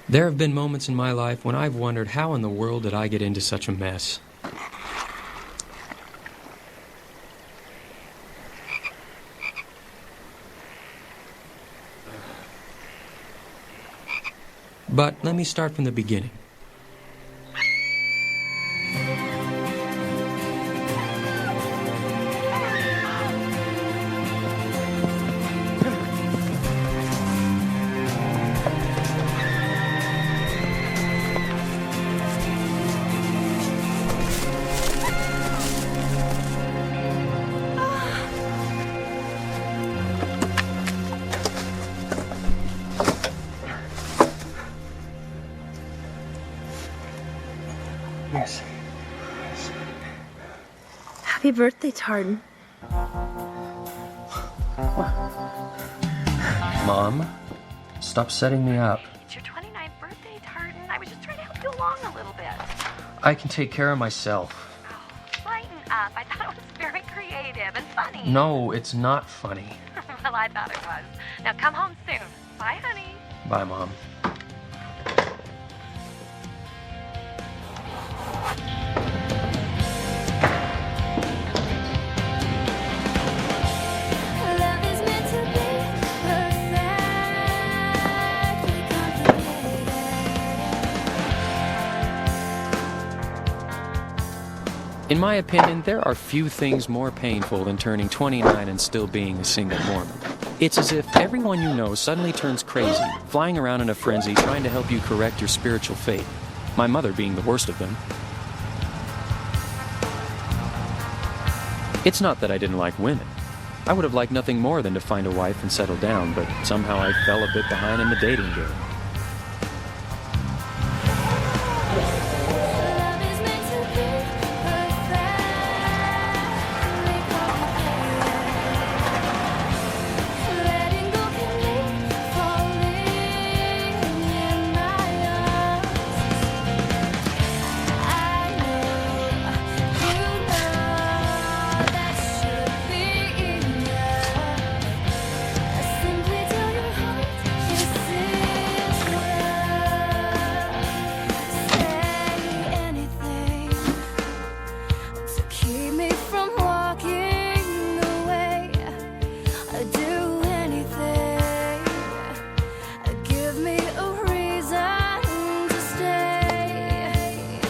There have been moments in my life when I've wondered how in the world did I get into such a mess. But let me start from the beginning. Yes. Happy birthday, Tartan. Mom, stop setting me up. It's your 29th birthday, Tartan. I was just trying to help you along a little bit. I can take care of myself. Oh, lighten up. I thought it was very creative and funny. No, it's not funny. Well, I thought it was. Now come home soon. Bye, honey. Bye, Mom. Love is meant to be perfectly complicated. In my opinion, there are few things more painful than turning 29 and still being a single Mormon. It's as if everyone you know suddenly turns crazy, flying around in a frenzy trying to help you correct your spiritual fate. My mother being the worst of them. It's not that I didn't like women. I would have liked nothing more than to find a wife and settle down, but somehow I fell a bit behind in the dating game. Love is meant to be perfectly complicated. Letting go can mean falling in my arms. I know you know that should be enough. Simply tell your heart this is love. Say anything to keep me from walking away. Do anything. Give me a reason to stay.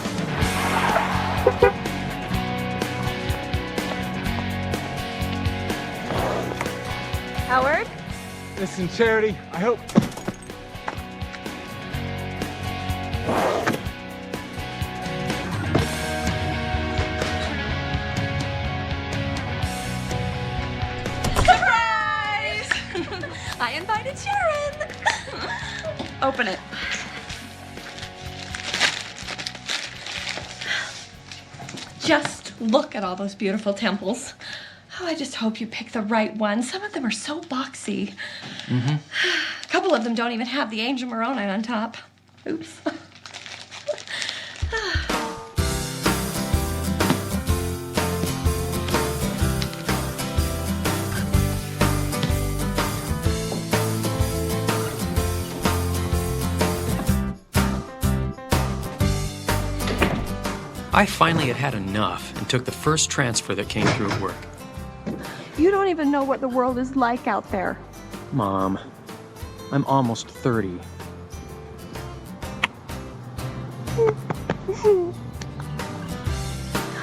Howard? Listen, Charity, I hope. Surprise! I invited Sharon. Open it. Just look at all those beautiful temples. Oh, I just hope you pick the right one. Some of them are so boxy. A couple of them don't even have the angel Moroni on top. Oops. I finally had enough and took the first transfer that came through at work. You don't even know what the world is like out there. Mom, I'm almost 30.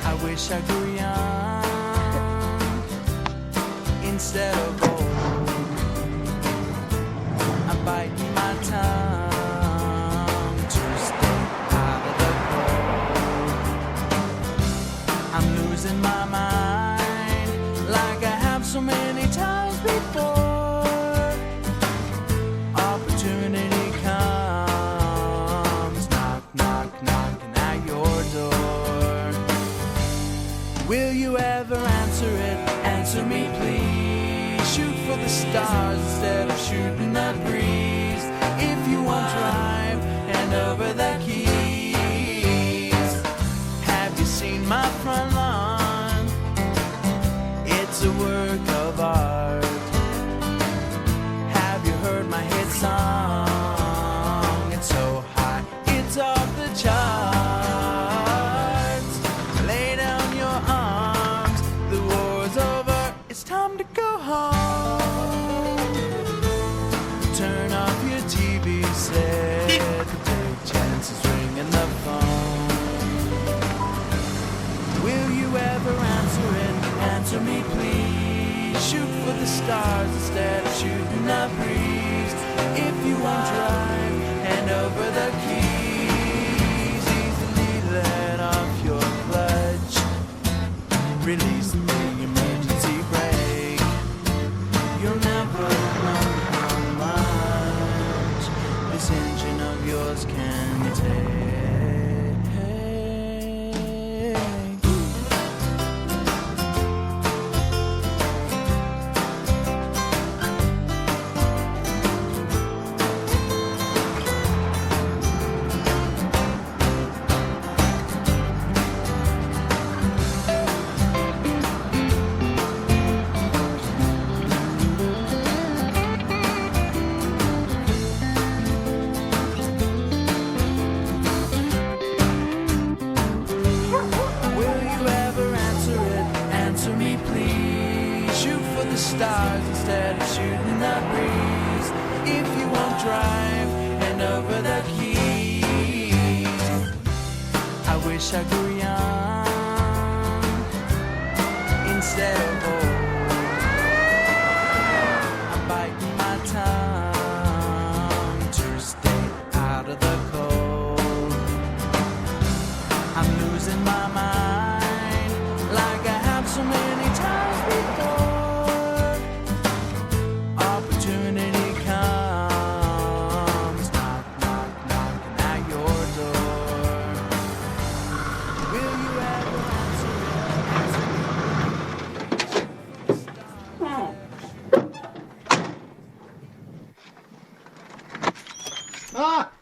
I wish I grew young instead of old. I'm biting my tongue to stay out of the cold. I'm losing my mind like I have so many times before. Opportunity comes, knock, knock, knocking at your door. Will you ever answer it? Answer me, please. Shoot for the stars instead of shooting the breeze. If you won't drive, hand over the keys. Have you seen my front lawn? It's a work of art. Have you heard my hit song? It's so stars instead of shooting the breeze. If you won't drive, hand over the keys. Easily let off your clutch. Release the emergency brake. You'll never know how much this engine of yours can take. Stars instead of shooting the breeze. If you won't drive, hand over the keys. I wish I grew young instead of old. I'm biting my tongue to stay out of the cold. I'm losing my mind like I have so many times before.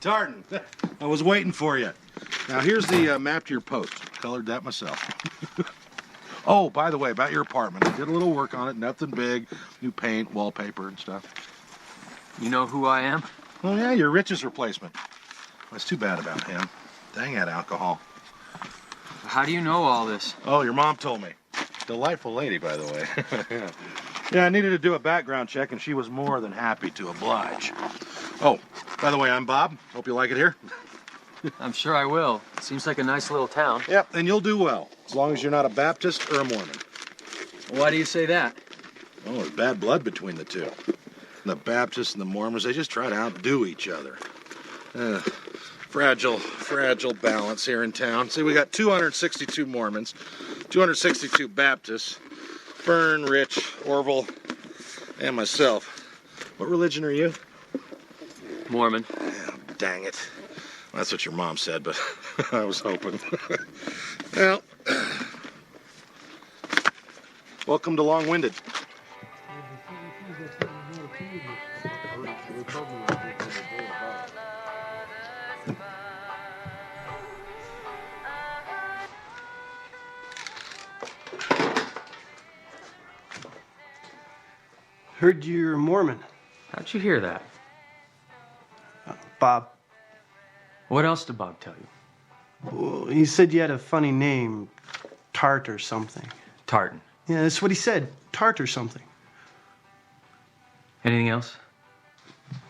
Tartan, I was waiting for you. Now, here's the map to your post. Colored that myself. Oh, by the way, about your apartment. I did a little work on it. Nothing big. New paint, wallpaper, and stuff. You know who I am? Oh, yeah, your Rich's replacement. That's too bad about him. Dang that alcohol. How do you know all this? Oh, your mom told me. Delightful lady, by the way. Yeah, I needed to do a background check, and she was more than happy to oblige. Oh, by the way, I'm Bob. Hope you like it here. I'm sure I will. Seems like a nice little town. Yep, and you'll do well, as long as you're not a Baptist or a Mormon. Why do you say that? Oh, there's bad blood between the two. The Baptists and the Mormons, they just try to outdo each other. Fragile balance here in town. See, we got 262 Mormons, 262 Baptists, Fern, Rich, Orville, and myself. What religion are you? Mormon. Oh, dang it. That's what your mom said, but I was hoping. Well, welcome to Long-Winded. Heard you're a Mormon. How'd you hear that? Bob. What else did Bob tell you? Well, he said you had a funny name, Tart or something. Tartan. Yeah, that's what he said, Tart or something. Anything else?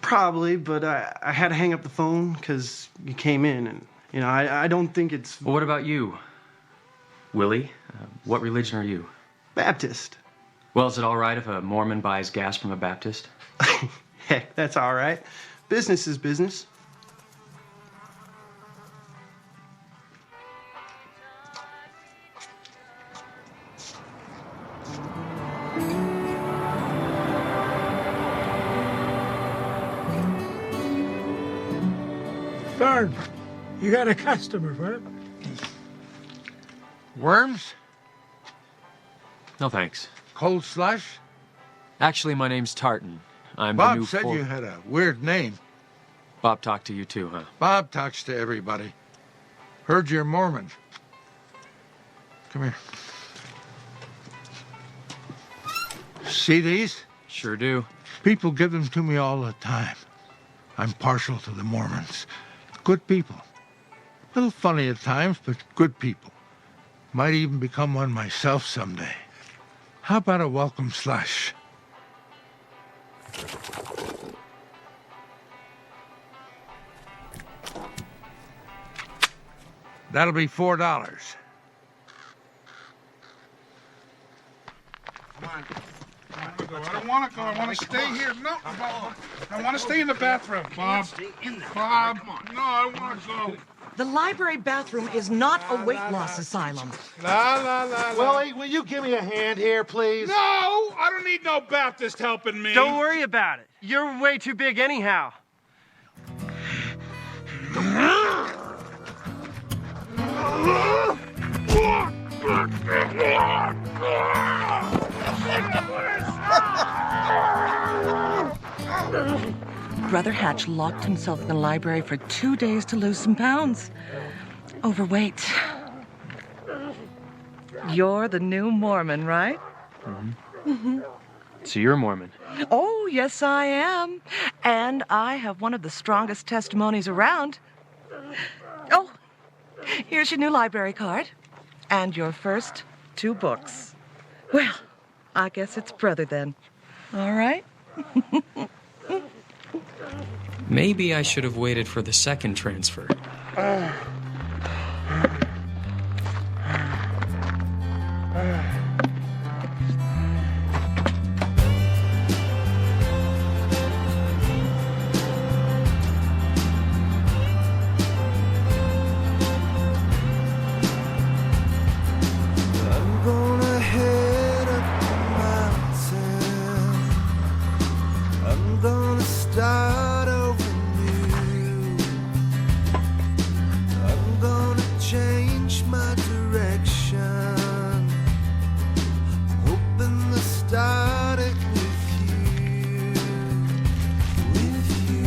Probably, but I had to hang up the phone because you came in, and, you know, I don't think it's... Well, what about you? Willie, what religion are you? Baptist. Well, is it all right if a Mormon buys gas from a Baptist? Heck, that's all right. Business is business. Darn, you got a customer, huh? Worms? No, thanks. Cold slush? Actually, my name's Tartan. I'm the new Bob said you had a weird name. Bob talked to you too, huh? Bob talks to everybody. Heard you're Mormon. Come here. See these? Sure do. People give them to me all the time. I'm partial to the Mormons. Good people. A little funny at times, but good people. Might even become one myself someday. How about a welcome slush? That'll be $4. Come on. Come on. go. I don't want to go. I want to stay here. No, Bob. I want to stay in the bathroom, Bob. Bob, no, I want to go. The library bathroom is not a weight loss asylum. La, la, la, la. Willie, will you give me a hand here, please? No, I don't need no Baptist helping me. Don't worry about it. You're way too big anyhow. Brother Hatch locked himself in the library for 2 days to lose some pounds. Overweight. You're the new Mormon, right? So you're a Mormon? Oh, yes, I am. And I have one of the strongest testimonies around. Oh, here's your new library card. And your first 2 books. Well, I guess it's brother then. All right? Maybe I should have waited for the second transfer. I'm gonna head up the mountain. I'm gonna start over new. I'm gonna change my direction. Hoping to start it with you. With you.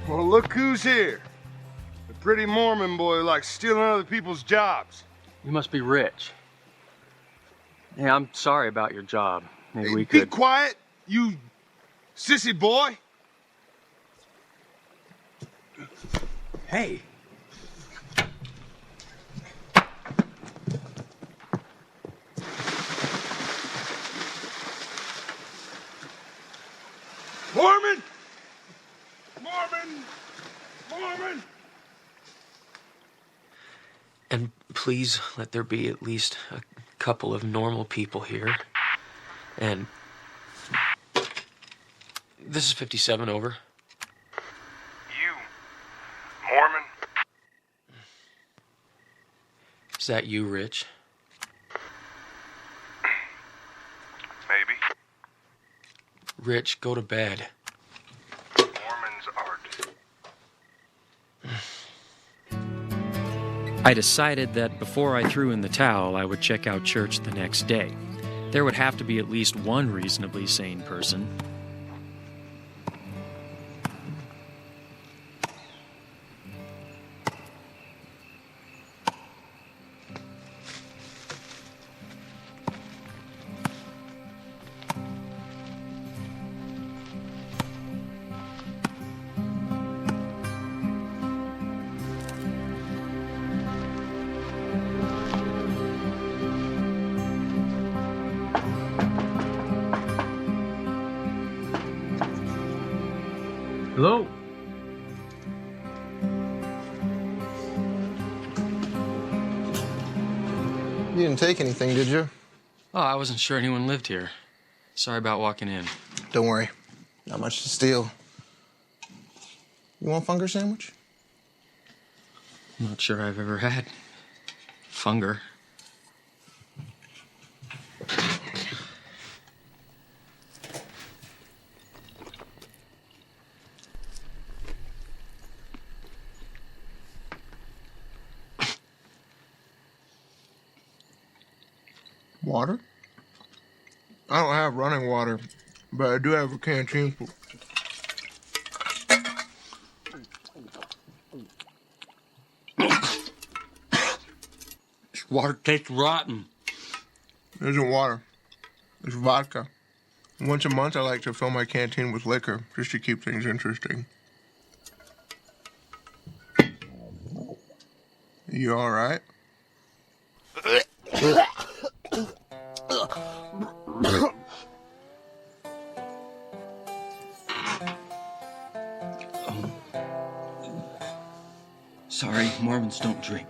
Well, look who's here. The pretty Mormon boy who likes stealing other people's jobs. You must be rich. Yeah, I'm sorry about your job. Maybe we Be could... quiet, you sissy boy. Hey. Mormon! Mormon! Mormon! And please let there be at least a couple of normal people here. And... This is 57, over. You, Mormon? Is that you, Rich? Maybe. Rich, go to bed. Mormons are... I decided that before I threw in the towel, I would check out church the next day. There would have to be at least one reasonably sane person. Hello? You didn't take anything, did you? Oh, I wasn't sure anyone lived here. Sorry about walking in. Don't worry. Not much to steal. You want a funger sandwich? I'm not sure I've ever had funger. Water? I don't have running water, but I do have a canteen full. This water tastes rotten. It isn't water. It's vodka. Once a month, I like to fill my canteen with liquor, just to keep things interesting. You all right? Sorry, Mormons don't drink.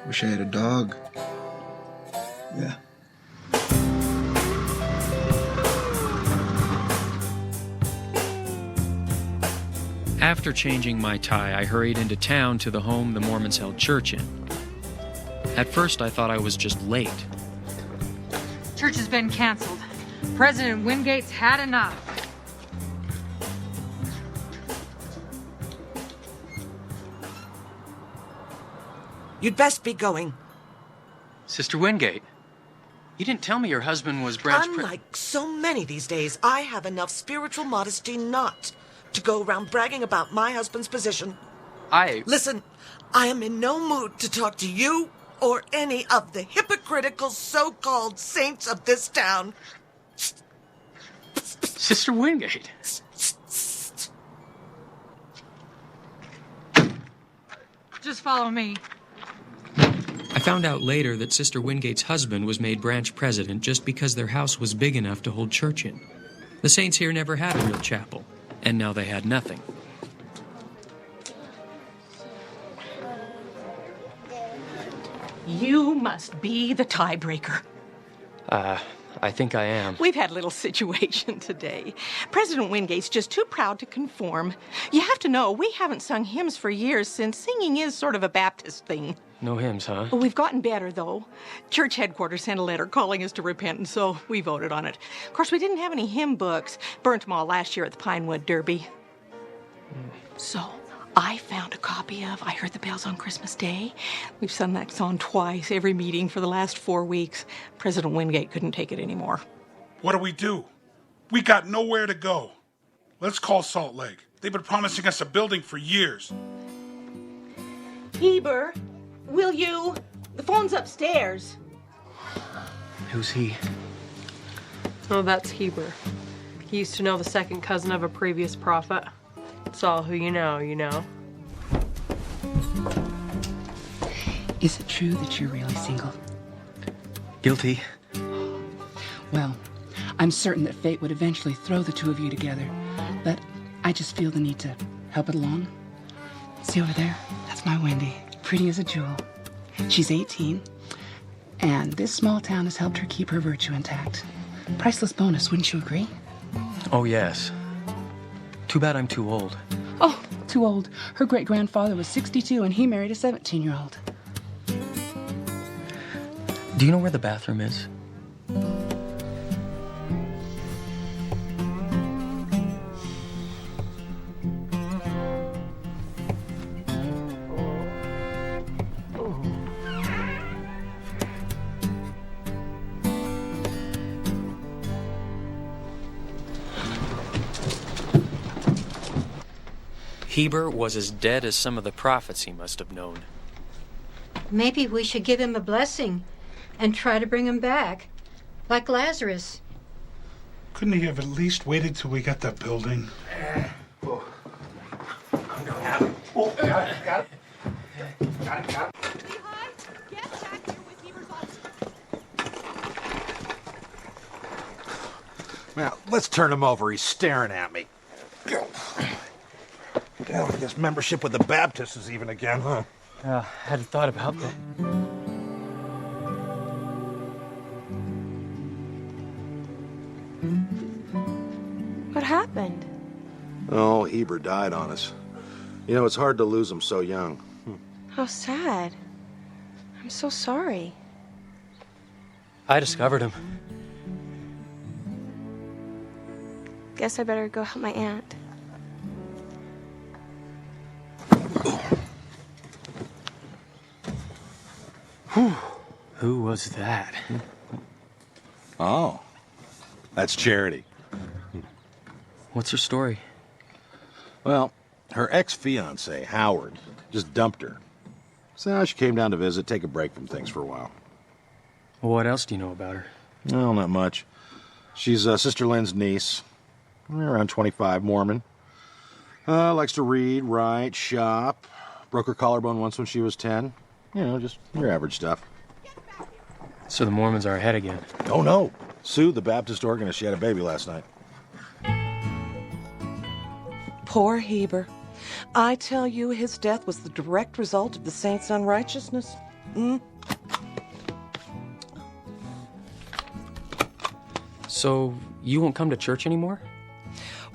Wish I had a dog. Yeah. After changing my tie, I hurried into town to the home the Mormons held church in. At first, I thought I was just late. Church has been canceled. President Wingate's had enough. You'd best be going. Sister Wingate, you didn't tell me your husband was branch Unlike so many these days, I have enough spiritual modesty not to go around bragging about my husband's position. Listen, I am in no mood to talk to you or any of the hypocritical so-called saints of this town. Sister Wingate. Just follow me. I found out later that Sister Wingate's husband was made branch president just because their house was big enough to hold church in. The saints here never had a real chapel, and now they had nothing. You must be the tiebreaker. I think I am. We've had a little situation today. President Wingate's just too proud to conform. You have to know, we haven't sung hymns for years since singing is sort of a Baptist thing. No hymns, huh? We've gotten better, though. Church headquarters sent a letter calling us to repent, and so we voted on it. Of course, we didn't have any hymn books. Burnt them all last year at the Pinewood Derby. So, I found a copy of I Heard the Bells on Christmas Day. We've sung that song twice, every meeting for the last 4 weeks. President Wingate couldn't take it anymore. What do? We got nowhere to go. Let's call Salt Lake. They've been promising us a building for years. Heber, will you? The phone's upstairs. Who's he? Oh, that's Heber. He used to know the second cousin of a previous prophet. It's all who you know, you know. Is it true that you're really single? Guilty. Well, I'm certain that fate would eventually throw the two of you together, but I just feel the need to help it along. See over there? That's my Wendy, pretty as a jewel. She's 18, and this small town has helped her keep her virtue intact. Priceless bonus, wouldn't you agree? Oh, yes. Too bad I'm too old. Oh, too old. Her great-grandfather was 62, and he married a 17-year-old. Do you know where the bathroom is? Heber was as dead as some of the prophets he must have known. Maybe we should give him a blessing and try to bring him back, like Lazarus. Couldn't he have at least waited till we got that building? Got it. Now, let's turn him over. He's staring at me. Hell, I guess membership with the Baptists is even again, huh? Hadn't thought about that. What happened? Oh, Heber died on us. You know, it's hard to lose him so young. How sad. I'm so sorry. I discovered him. Guess I better go help my aunt. Who was that? Oh, that's Charity. What's her story? Well, her ex-fiancé, Howard, just dumped her. So now she came down to visit, take a break from things for a while. What else do you know about her? Well, not much. She's Sister Lynn's niece. Around 25, Mormon. Likes to read, write, shop. Broke her collarbone once when she was 10. You know, just your average stuff. So the Mormons are ahead again. Oh, no. Sue, the Baptist organist, she had a baby last night. Poor Heber. I tell you, his death was the direct result of the saints' unrighteousness. So, you won't come to church anymore?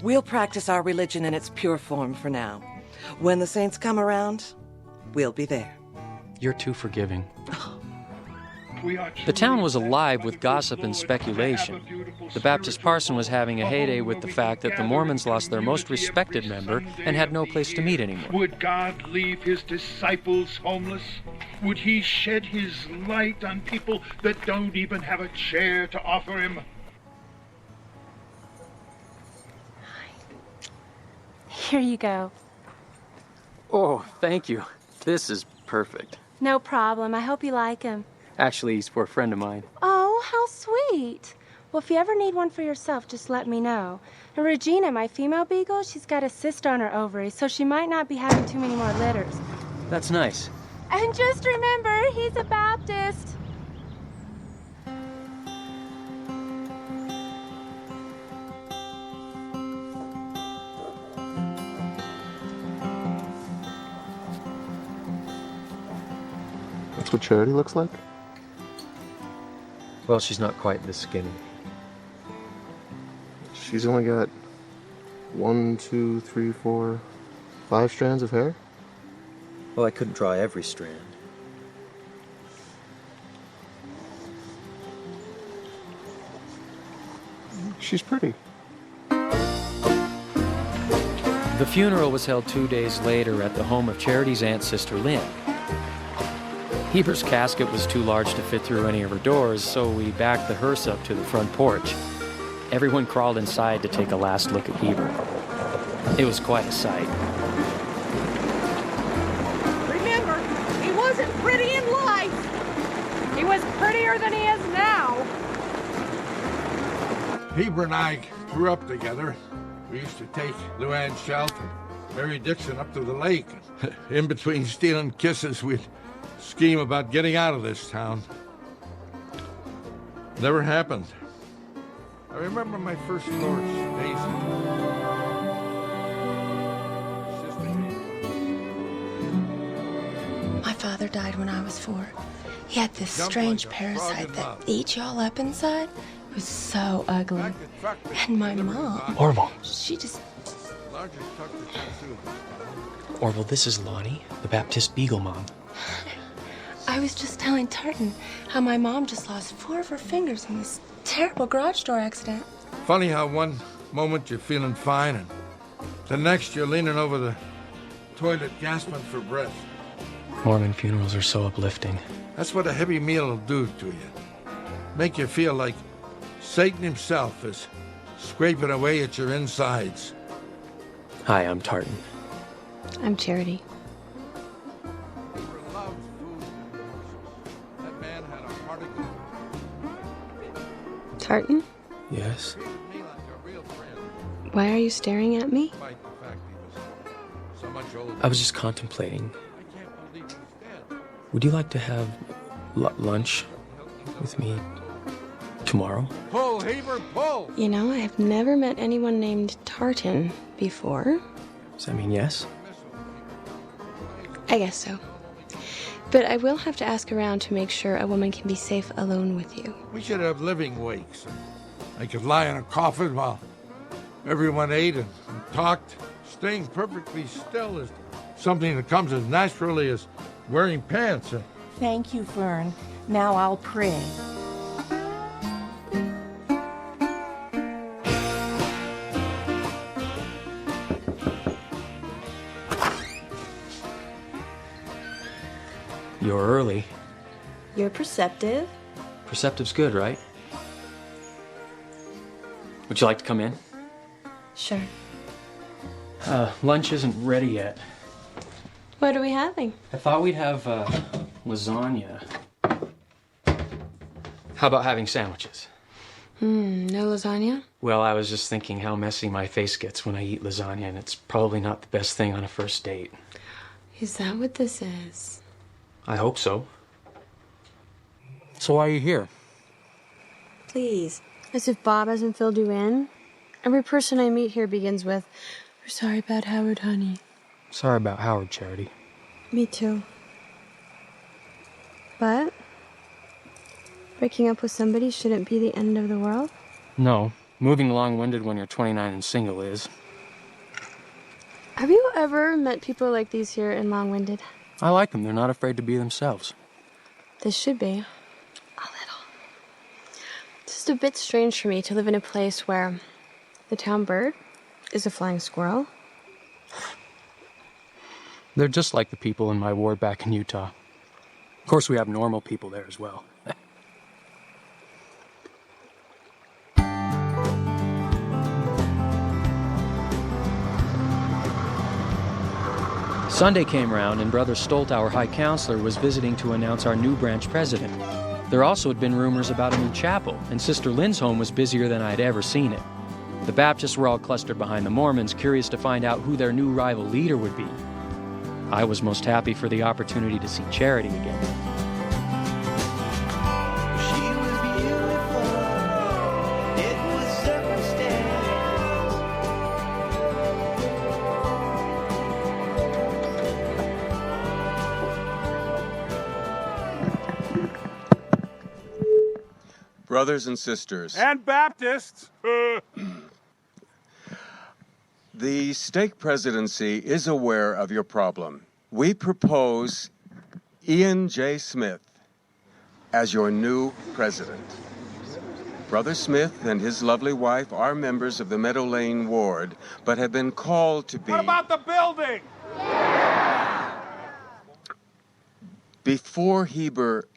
We'll practice our religion in its pure form for now. When the saints come around, we'll be there. You're too forgiving. The town was alive with gossip and speculation. The Baptist parson was having a heyday with the fact that the Mormons lost their most respected member and had no place to meet anymore. Would God leave his disciples homeless? Would he shed his light on people that don't even have a chair to offer him? Here you go. Oh, thank you. This is perfect. No problem. I hope you like him. Actually, he's for a friend of mine. Oh, how sweet. Well, if you ever need one for yourself, just let me know. And Regina, my female beagle, she's got a cyst on her ovary, so she might not be having too many more litters. That's nice. And just remember, he's a Baptist. That's what Charity looks like? Well, she's not quite this skinny. She's only got 1, 2, 3, 4, 5 strands of hair? Well, I couldn't draw every strand. She's pretty. The funeral was held 2 days later at the home of Charity's aunt, Sister Lynn. Heber's casket was too large to fit through any of her doors, so we backed the hearse up to the front porch. Everyone crawled inside to take a last look at Heber. It was quite a sight. Remember, he wasn't pretty in life. He was prettier than he is now. Heber and I grew up together. We used to take Luann Shelf and Mary Dixon up to the lake. In between stealing kisses, we'd scheme about getting out of this town. Never happened. I remember my first Lord's Daisy. My father died when I was 4. He had this strange parasite that eats y'all up inside. It was so ugly. And my mom... Orville. She just... Orville, this is Lonnie, the Baptist Beagle Mom. I was just telling Tartan how my mom just lost 4 of her fingers in this terrible garage door accident. Funny how one moment you're feeling fine and the next you're leaning over the toilet gasping for breath. Mormon funerals are so uplifting. That's what a heavy meal will do to you. Make you feel like Satan himself is scraping away at your insides. Hi, I'm Tartan. I'm Charity. Tartan? Yes? Why are you staring at me? I was just contemplating. Would you like to have lunch with me tomorrow? Pull, Heber, pull! You know, I have never met anyone named Tartan before. Does that mean yes? I guess so. But I will have to ask around to make sure a woman can be safe alone with you. We should have living wakes. I could lie in a coffin while everyone ate and talked. Staying perfectly still is something that comes as naturally as wearing pants. Thank you, Fern. Now I'll pray. You're early. You're perceptive. Perceptive's good, right? Would you like to come in? Sure. Lunch isn't ready yet. What are we having? I thought we'd have lasagna. How about having sandwiches? No lasagna? Well, I was just thinking how messy my face gets when I eat lasagna, and it's probably not the best thing on a first date. Is that what this is? I hope so. So why are you here? Please. As if Bob hasn't filled you in. Every person I meet here begins with, We're sorry about Howard, honey. Sorry about Howard, Charity. Me too. But breaking up with somebody shouldn't be the end of the world. No, moving long-winded when you're 29 and single is. Have you ever met people like these here in Long-Winded? I like them. They're not afraid to be themselves. They should be. A little. It's just a bit strange for me to live in a place where the town bird is a flying squirrel. They're just like the people in my ward back in Utah. Of course, we have normal people there as well. Sunday came around, and Brother Stolt, our high counselor, was visiting to announce our new branch president. There also had been rumors about a new chapel, and Sister Lynn's home was busier than I'd ever seen it. The Baptists were all clustered behind the Mormons, curious to find out who their new rival leader would be. I was most happy for the opportunity to see Charity again. Brothers and sisters. And Baptists. The stake presidency is aware of your problem. We propose Ian J. Smith as your new president. Brother Smith and his lovely wife are members of the Meadow Lane ward, but have been called to be... What about the building? Before Heber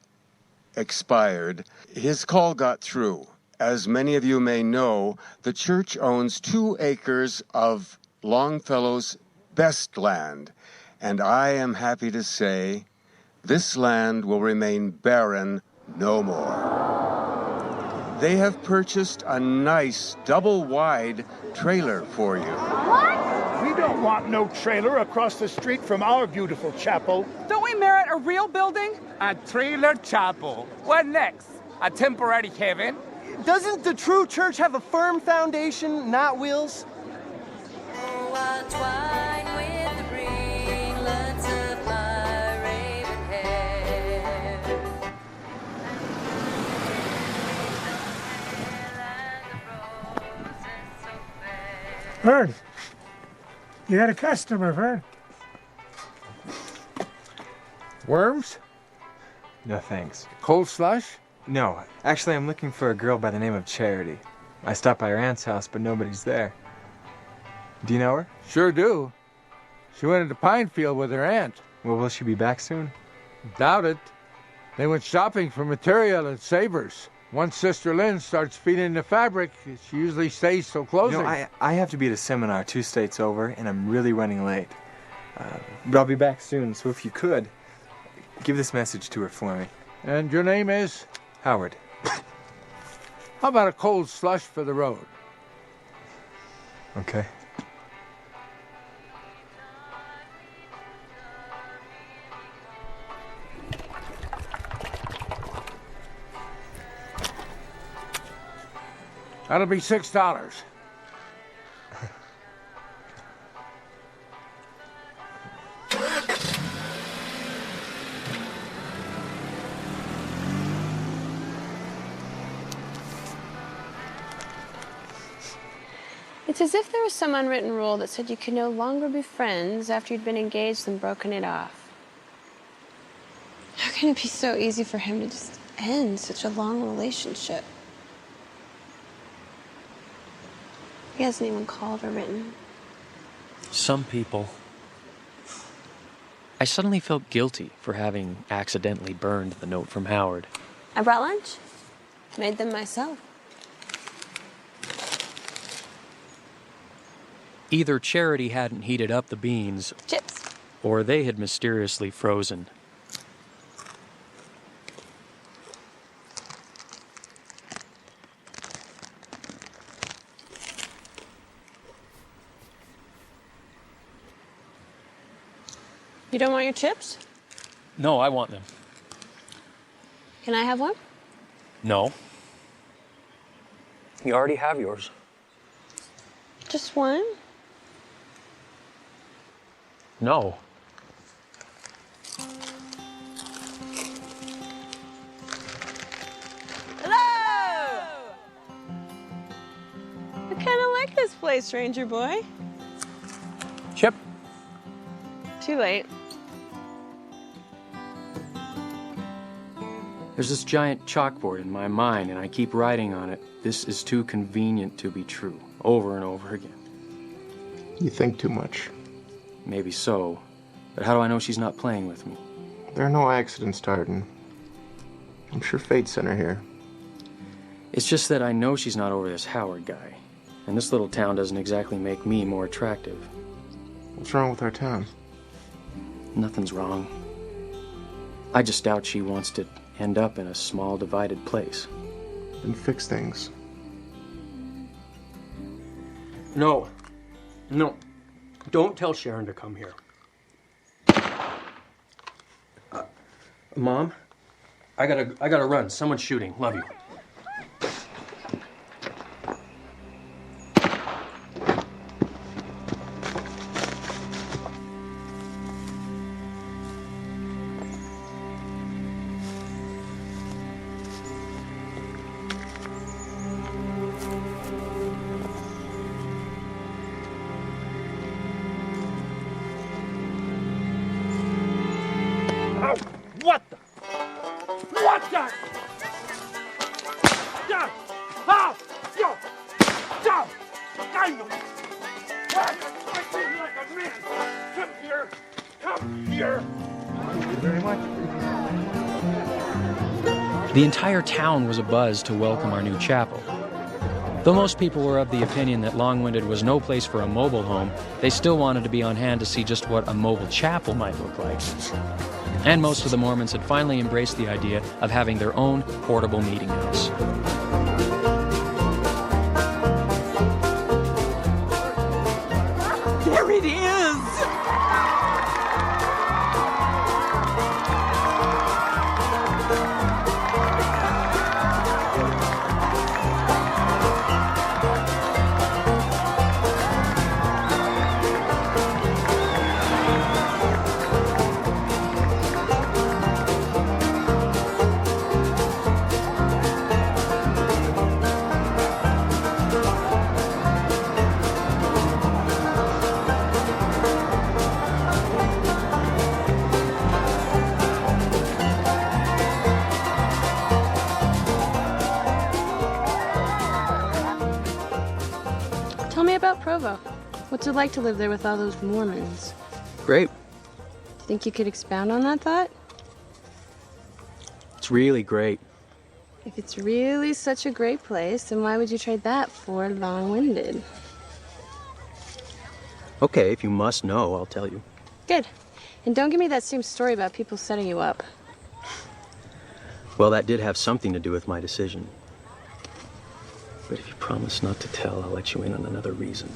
expired, his call got through. As many of you may know, the church owns 2 acres of Longfellow's best land, and I am happy to say this land will remain barren no more. They have purchased a nice double-wide trailer for you. What? We don't want no trailer across the street from our beautiful chapel. Don't we merit a real building? A trailer chapel. What next? A temporary heaven? Doesn't the true church have a firm foundation, not wheels? Vern, you got a customer, Vern. Worms? No, thanks. Cold slush? No, actually, I'm looking for a girl by the name of Charity. I stopped by her aunt's house, but nobody's there. Do you know her? Sure do. She went into Pinefield with her aunt. Well, will she be back soon? Doubt it. They went shopping for material at Sabres. Once Sister Lynn starts feeding the fabric, she usually stays till closing. You know, I have to be at a seminar 2 states over, and I'm really running late. But I'll be back soon, so if you could, give this message to her for me. And your name is? Howard. How about a cold slush for the road? Okay. That'll be $6. It's as if there was some unwritten rule that said you could no longer be friends after you'd been engaged and broken it off. How can it be so easy for him to just end such a long relationship? He hasn't even called or written. Some people. I suddenly felt guilty for having accidentally burned the note from Howard. I brought lunch. Made them myself. Either Charity hadn't heated up the beans, chips, or they had mysteriously frozen. You don't want your chips? No, I want them. Can I have one? No. You already have yours. Just one? No. Hello! I kind of like this place, stranger boy. Chip? Too late. There's this giant chalkboard in my mind, and I keep writing on it, "This is too convenient to be true," over and over again. You think too much. Maybe so, but how do I know she's not playing with me? There are no accidents, Tartan. I'm sure fate sent her here. It's just that I know she's not over this Howard guy, and this little town doesn't exactly make me more attractive. What's wrong with our town? Nothing's wrong. I just doubt she wants to end up in a small, divided place. Then fix things. No. No. Don't tell Sharon to come here. Mom, I gotta run. Someone's shooting. Love you. What the? What the? Stop! Stop! Yo! Stop! I know. What? I feel like a man. Come here. Come here. Thank you very much. The entire town was abuzz to welcome our new chapel. Though most people were of the opinion that Long-Winded was no place for a mobile home, they still wanted to be on hand to see just what a mobile chapel might look like. And most of the Mormons had finally embraced the idea of having their own portable meeting house. There it is! Tell me about Provo. What's it like to live there with all those Mormons? Great. Think you could expound on that thought? It's really great. If it's really such a great place, then why would you trade that for Long-Winded? Okay, if you must know, I'll tell you. Good. And don't give me that same story about people setting you up. Well, that did have something to do with my decision. But if you promise not to tell, I'll let you in on another reason.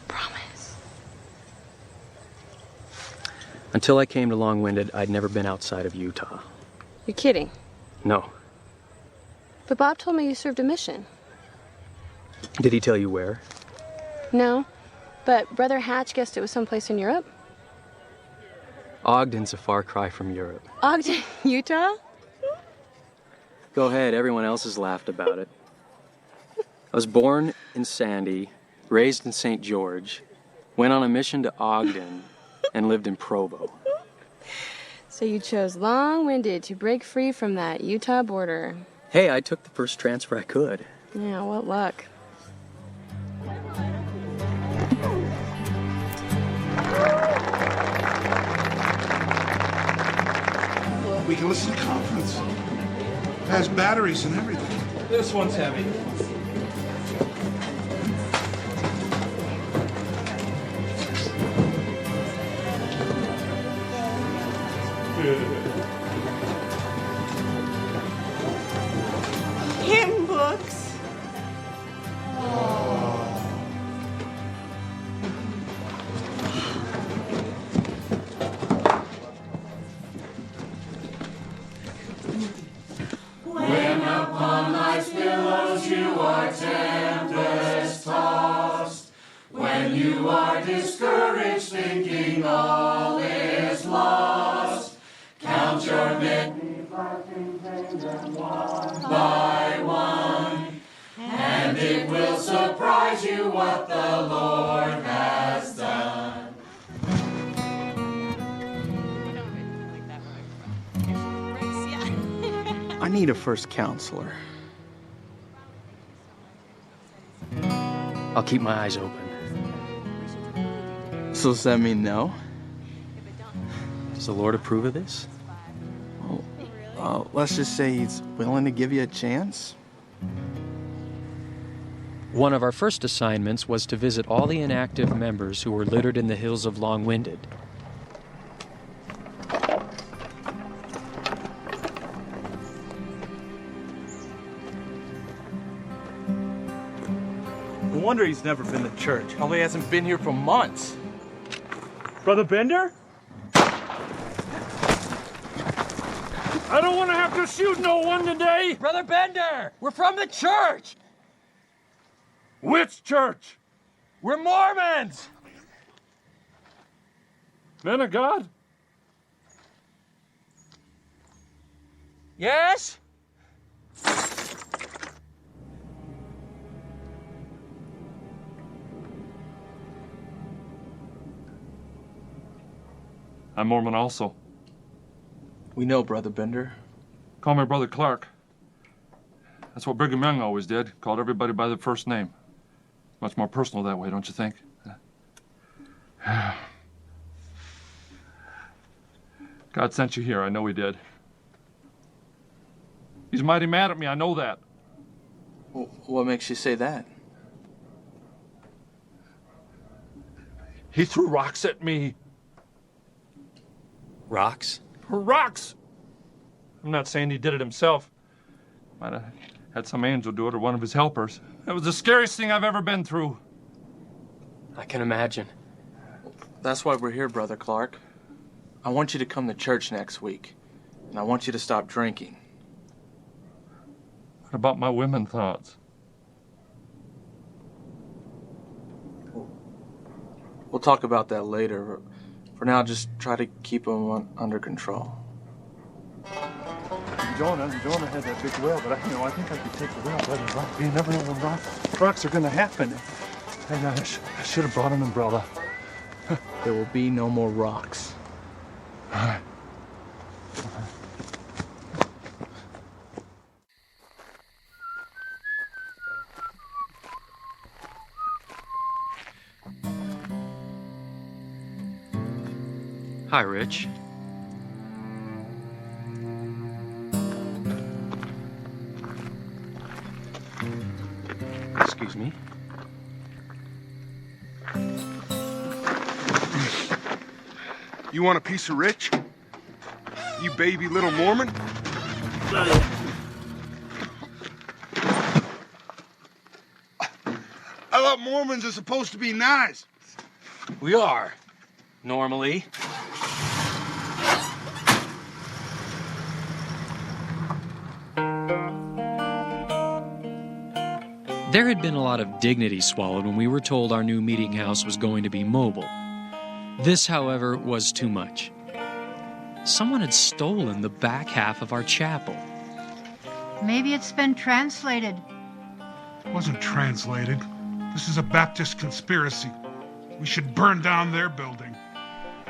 Promise. Until I came to Long-Winded, I'd never been outside of Utah. You're kidding. No. But Bob told me you served a mission. Did he tell you where? No. But Brother Hatch guessed it was someplace in Europe. Ogden's a far cry from Europe. Ogden, Utah? Go ahead, everyone else has laughed about it. I was born in Sandy, raised in St. George, went on a mission to Ogden, and lived in Provo. So you chose Long-Winded to break free from that Utah border. Hey, I took the first transfer I could. Yeah, what luck. We can listen to conference. It has batteries and everything. This one's heavy. Hymn books. When upon life's billows you are tempest tossed, when you you are discouraged, thinking all is lost, count your victories one by one, and it will surprise you what the Lord has done. I need a first counselor. I'll keep my eyes open. So does that mean no? Does the Lord approve of this? Let's just say he's willing to give you a chance. One of our first assignments was to visit all the inactive members who were littered in the hills of Long-Winded. No wonder he's never been to church. Probably hasn't been here for months. Brother Bender? I don't want to have to shoot no one today. Brother Bender, we're from the church. Which church? We're Mormons. Men of God? Yes? I'm Mormon also. We know, Brother Bender. Call me Brother Clark. That's what Brigham Young always did, called everybody by their first name. Much more personal that way, don't you think? God sent you here, I know he did. He's mighty mad at me, I know that. What makes you say that? He threw rocks at me. Rocks? Rocks! I'm not saying he did it himself. Might have had some angel do it or one of his helpers. It was the scariest thing I've ever been through. I can imagine. That's why we're here, Brother Clark. I want you to come to church next week, and I want you to stop drinking. What about my women thoughts? We'll talk about that later. For now, just try to keep them under control. Jonah had that big whale, but I think I could take the whale better than rock. You never know when rocks are going to happen. And I should have brought an umbrella. There will be no more rocks. All right. Hi, Rich. Excuse me. You want a piece of Rich? You baby little Mormon? I thought Mormons are supposed to be nice. We are. Normally. There had been a lot of dignity swallowed when we were told our new meeting house was going to be mobile. This, however, was too much. Someone had stolen the back half of our chapel. Maybe it's been translated. It wasn't translated. This is a Baptist conspiracy. We should burn down their building.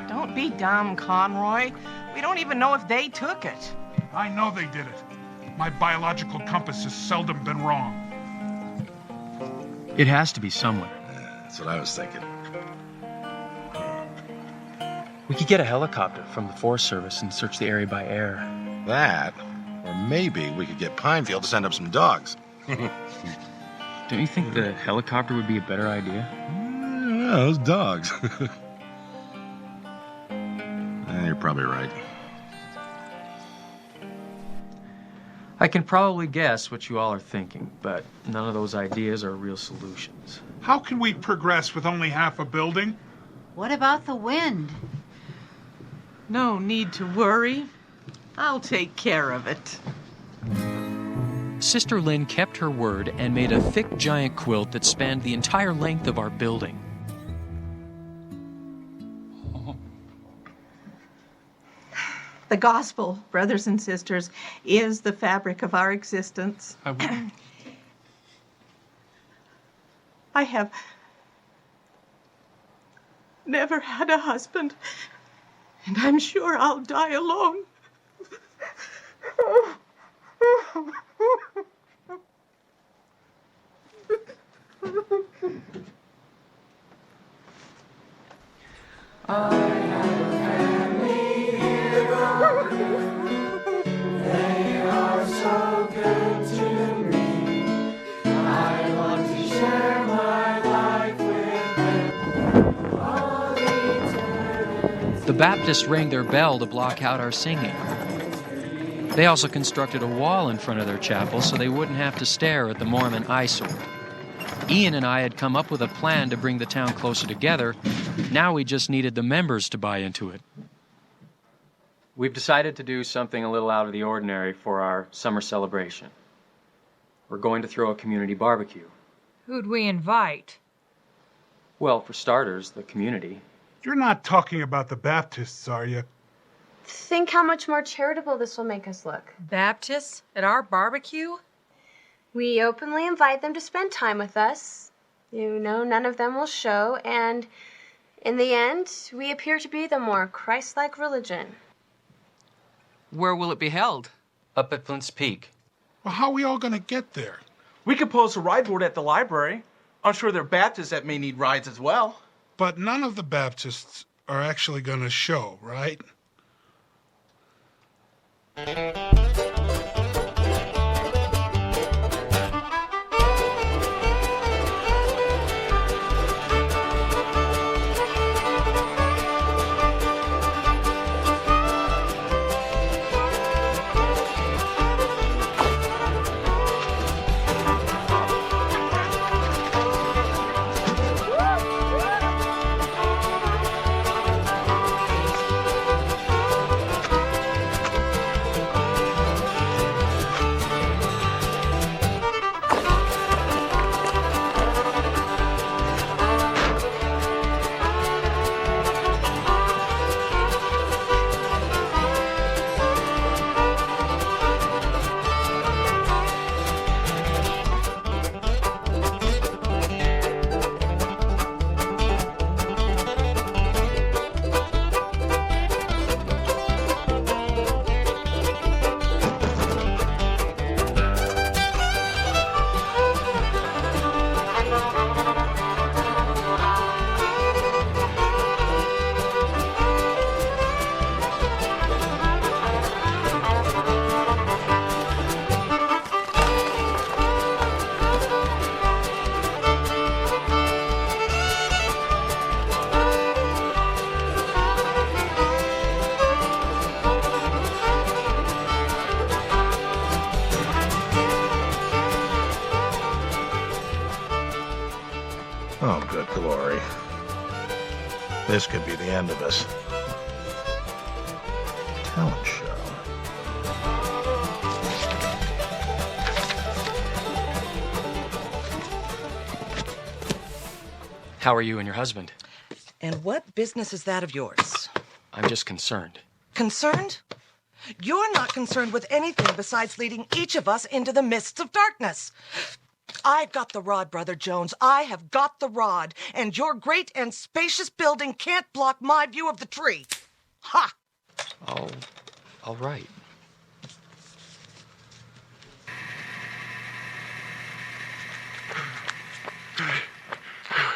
Don't be dumb, Conroy. We don't even know if they took it. I know they did it. My biological compass has seldom been wrong. It has to be somewhere. That's what I was thinking. We could get a helicopter from the Forest Service and search the area by air. That, or maybe we could get Pinefield to send up some dogs. Don't you think the helicopter would be a better idea? Yeah, those dogs. You're probably right. I can probably guess what you all are thinking, but none of those ideas are real solutions. How can we progress with only half a building? What about the wind? No need to worry. I'll take care of it. Sister Lynn kept her word and made a thick giant quilt that spanned the entire length of our building. The gospel, brothers and sisters, is the fabric of our existence. I have never had a husband, and I'm sure I'll die alone. I have a family hero. They are so good to me. I want to share my life with them all eternity. The Baptists rang their bell to block out our singing. They also constructed a wall in front of their chapel so they wouldn't have to stare at the Mormon eyesore. Ian and I had come up with a plan to bring the town closer together. Now we just needed the members to buy into it. We've decided to do something a little out of the ordinary for our summer celebration. We're going to throw a community barbecue. Who'd we invite? Well, for starters, the community. You're not talking about the Baptists, are you? Think how much more charitable this will make us look. Baptists? At our barbecue? We openly invite them to spend time with us. You know, none of them will show, and in the end, we appear to be the more Christ-like religion. Where will it be held? Up at Flint's Peak. Well, how are we all going to get there? We could post a ride board at the library. I'm sure there are Baptists that may need rides as well. But none of the Baptists are actually going to show, right? Oh, good glory. This could be the end of us. Talent show. How are you and your husband? And what business is that of yours? I'm just concerned. Concerned? You're not concerned with anything besides leading each of us into the mists of darkness. I've got the rod, Brother Jones. I have got the rod. And your great and spacious building can't block my view of the tree. Ha! Oh, all right.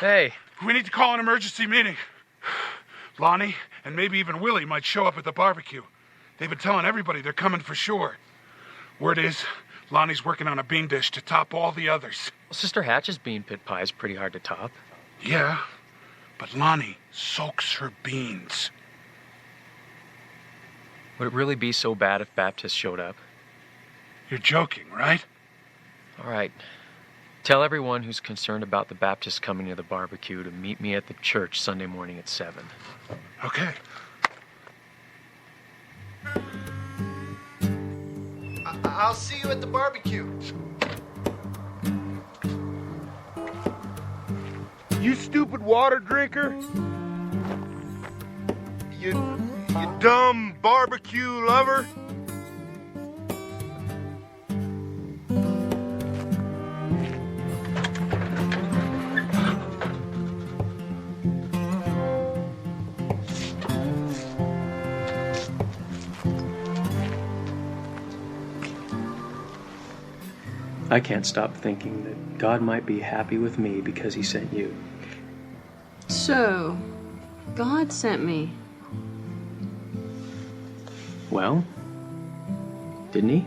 Hey. We need to call an emergency meeting. Lonnie and maybe even Willie might show up at the barbecue. They've been telling everybody they're coming for sure. Word is, Lonnie's working on a bean dish to top all the others. Well, Sister Hatch's bean pit pie is pretty hard to top. Yeah, but Lonnie soaks her beans. Would it really be so bad if Baptists showed up? You're joking, right? All right. Tell everyone who's concerned about the Baptists coming to the barbecue to meet me at the church Sunday morning at 7. Okay. I'll see you at the barbecue. You stupid water drinker. You dumb barbecue lover. I can't stop thinking that God might be happy with me because he sent you. So, God sent me. Well, didn't he?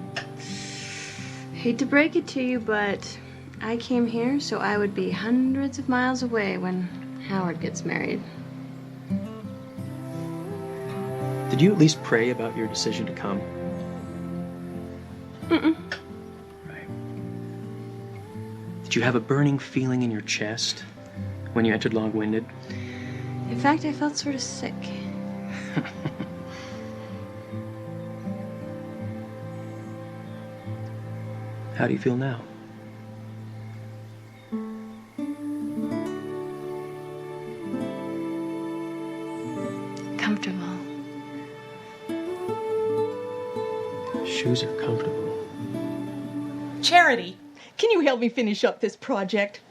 Hate to break it to you, but I came here so I would be hundreds of miles away when Howard gets married. Did you at least pray about your decision to come? Mm-mm. Did you have a burning feeling in your chest when you entered Long-Winded? In fact, I felt sort of sick. How do you feel now? Comfortable. Shoes are comfortable. Charity, can you help me finish up this project?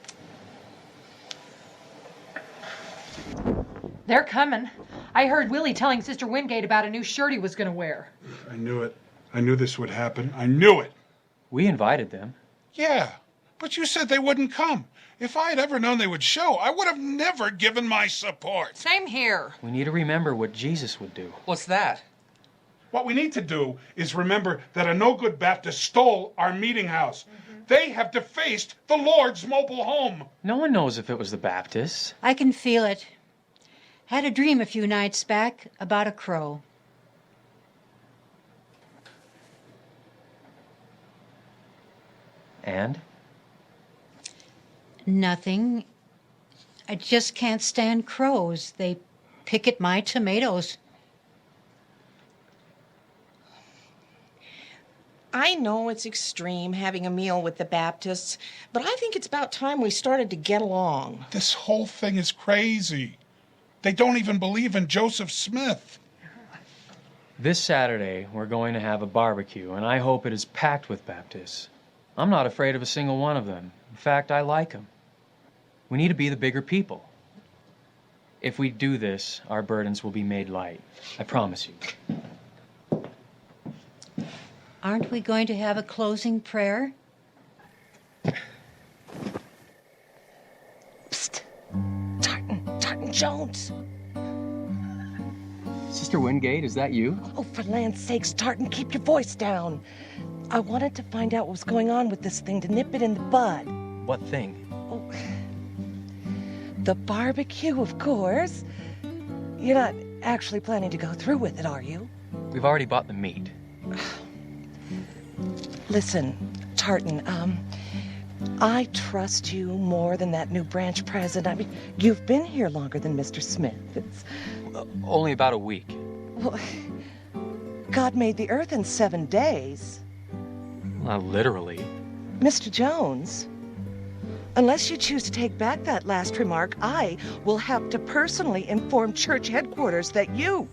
They're coming. I heard Willie telling Sister Wingate about a new shirt he was going to wear. I knew it. I knew this would happen. I knew it. We invited them. Yeah, but you said they wouldn't come. If I had ever known they would show, I would have never given my support. Same here. We need to remember what Jesus would do. What's that? What we need to do is remember that a no-good Baptist stole our meeting house. They have defaced the Lord's mobile home. No one knows if it was the Baptists. I can feel it. Had a dream a few nights back about a crow. And? Nothing. I just can't stand crows. They pick at my tomatoes. I know it's extreme having a meal with the Baptists, but I think it's about time we started to get along. This whole thing is crazy. They don't even believe in Joseph Smith. This Saturday, we're going to have a barbecue, and I hope it is packed with Baptists. I'm not afraid of a single one of them. In fact, I like them. We need to be the bigger people. If we do this, our burdens will be made light. I promise you. Aren't we going to have a closing prayer? Psst. Tartan Jones. Sister Wingate, is that you? Oh, for land's sakes, Tartan, keep your voice down. I wanted to find out what was going on with this thing, to nip it in the bud. What thing? Oh, the barbecue, of course. You're not actually planning to go through with it, are you? We've already bought the meat. Listen, Tartan, I trust you more than that new branch president. I mean, you've been here longer than Mr. Smith. It's... Only about a week. Well, God made the earth in 7 days. Not literally. Mr. Jones, unless you choose to take back that last remark, I will have to personally inform church headquarters that you,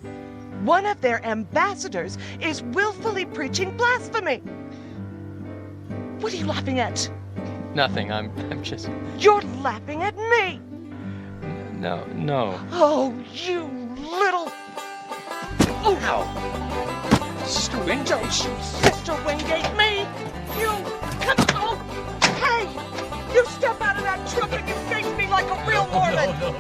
one of their ambassadors, is willfully preaching blasphemy. What are you laughing at? Nothing. I'm just... You're laughing at me! No. Oh, you little... Oh, Ow! Sister Wingate! Don't you Sister Wingate me! You... Come on! Hey! You step out of that truck and you face me like a real Mormon! No.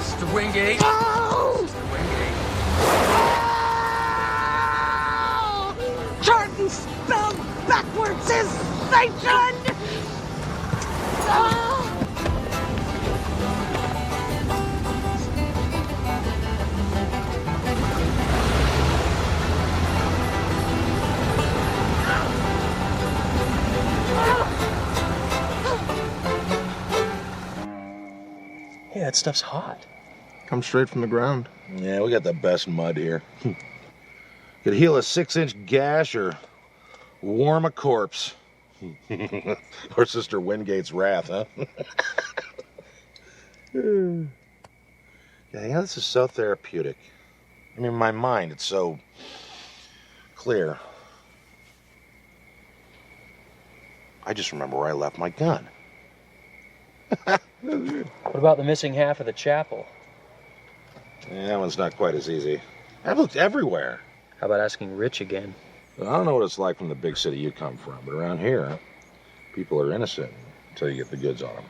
Sister Wingate! Oh! Sister Wingate! Jordan spelled backwards is Satan! Oh! Hey, that stuff's hot. Comes straight from the ground. Yeah, we got the best mud here. Could heal a 6-inch gash or warm a corpse. Or Sister Wingate's wrath, huh? Yeah, this is so therapeutic. I mean, my mind, it's so clear. I just remember where I left my gun. What about the missing half of the chapel? Yeah, that one's not quite as easy. I've looked everywhere. How about asking Rich again? Well, I don't know what it's like from the big city you come from, but around here, people are innocent until you get the goods on them.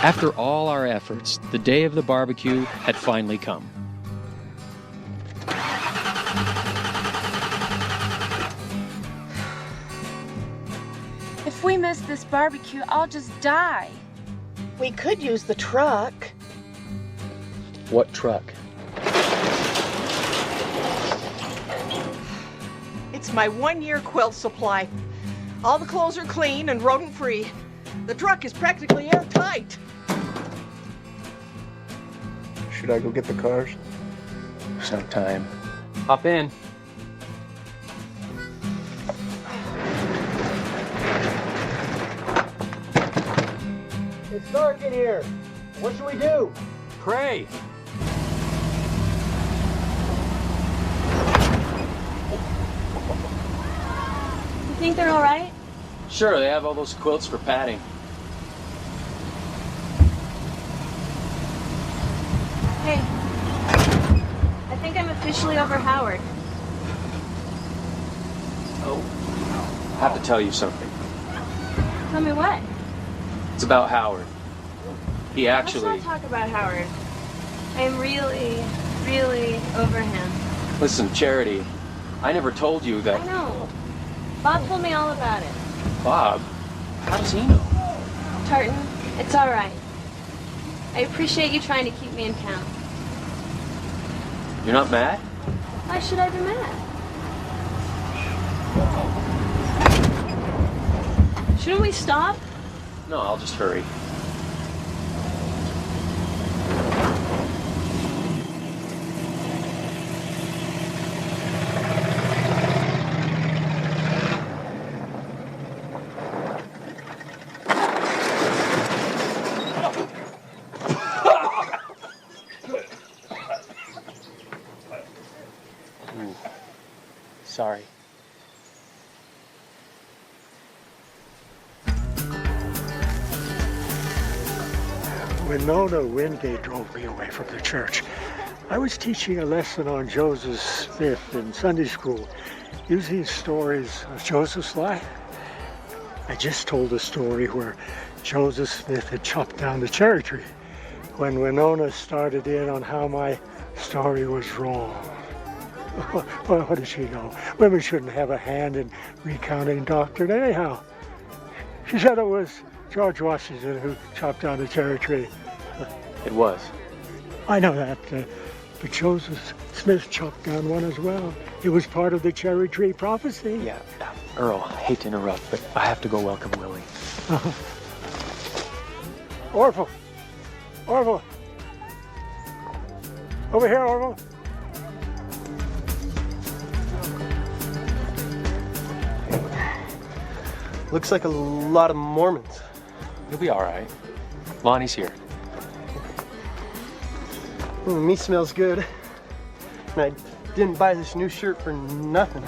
After all our efforts, the day of the barbecue had finally come. If we miss this barbecue, I'll just die. We could use the truck. What truck? It's my 1-year quilt supply. All the clothes are clean and rodent-free. The truck is practically airtight. Should I go get the cars? Sometime. Hop in. It's dark in here. What should we do? Pray. You think they're all right? Sure, they have all those quilts for padding. Hey, I think I'm officially over Howard. Oh, I have to tell you something. Tell me what? It's about Howard. He actually... Let's not talk about Howard. I'm really, really over him. Listen, Charity, I never told you that... I know. Bob told me all about it. Bob? How does he know? Tartan, it's all right. I appreciate you trying to keep me in count. You're not mad? Why should I be mad? Shouldn't we stop? No, I'll just hurry. Sorry. Winona Wingate drove me away from the church. I was teaching a lesson on Joseph Smith in Sunday school, using stories of Joseph's life. I just told a story where Joseph Smith had chopped down the cherry tree, when Winona started in on how my story was wrong. Well, what does she know? Women shouldn't have a hand in recounting doctrine anyhow. She said it was George Washington who chopped down the cherry tree. It was. I know that, but Joseph Smith chopped down one as well. It was part of the cherry tree prophecy. Yeah, Earl, I hate to interrupt, but I have to go welcome Willie. Orville! Orville! Over here, Orville! Looks like a lot of Mormons. You'll be all right. Lonnie's here. Ooh, meat smells good. And I didn't buy this new shirt for nothing.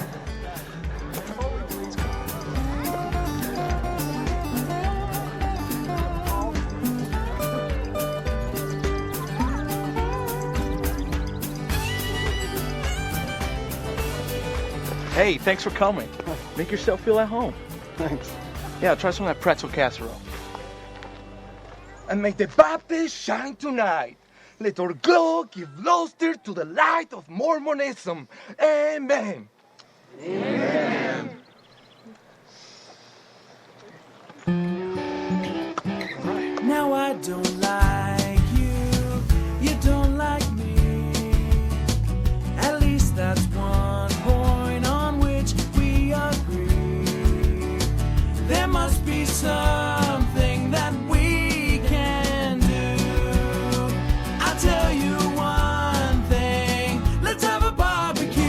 Hey, thanks for coming. Make yourself feel at home. Thanks. Yeah, try some of that pretzel casserole. And may the Baptist shine tonight. Let our glow give luster to the light of Mormonism. Amen. Amen. Now I don't like you, you don't like me. At least that's one point on which we agree. There must be something that we can do. I'll tell you one thing, let's have a barbecue.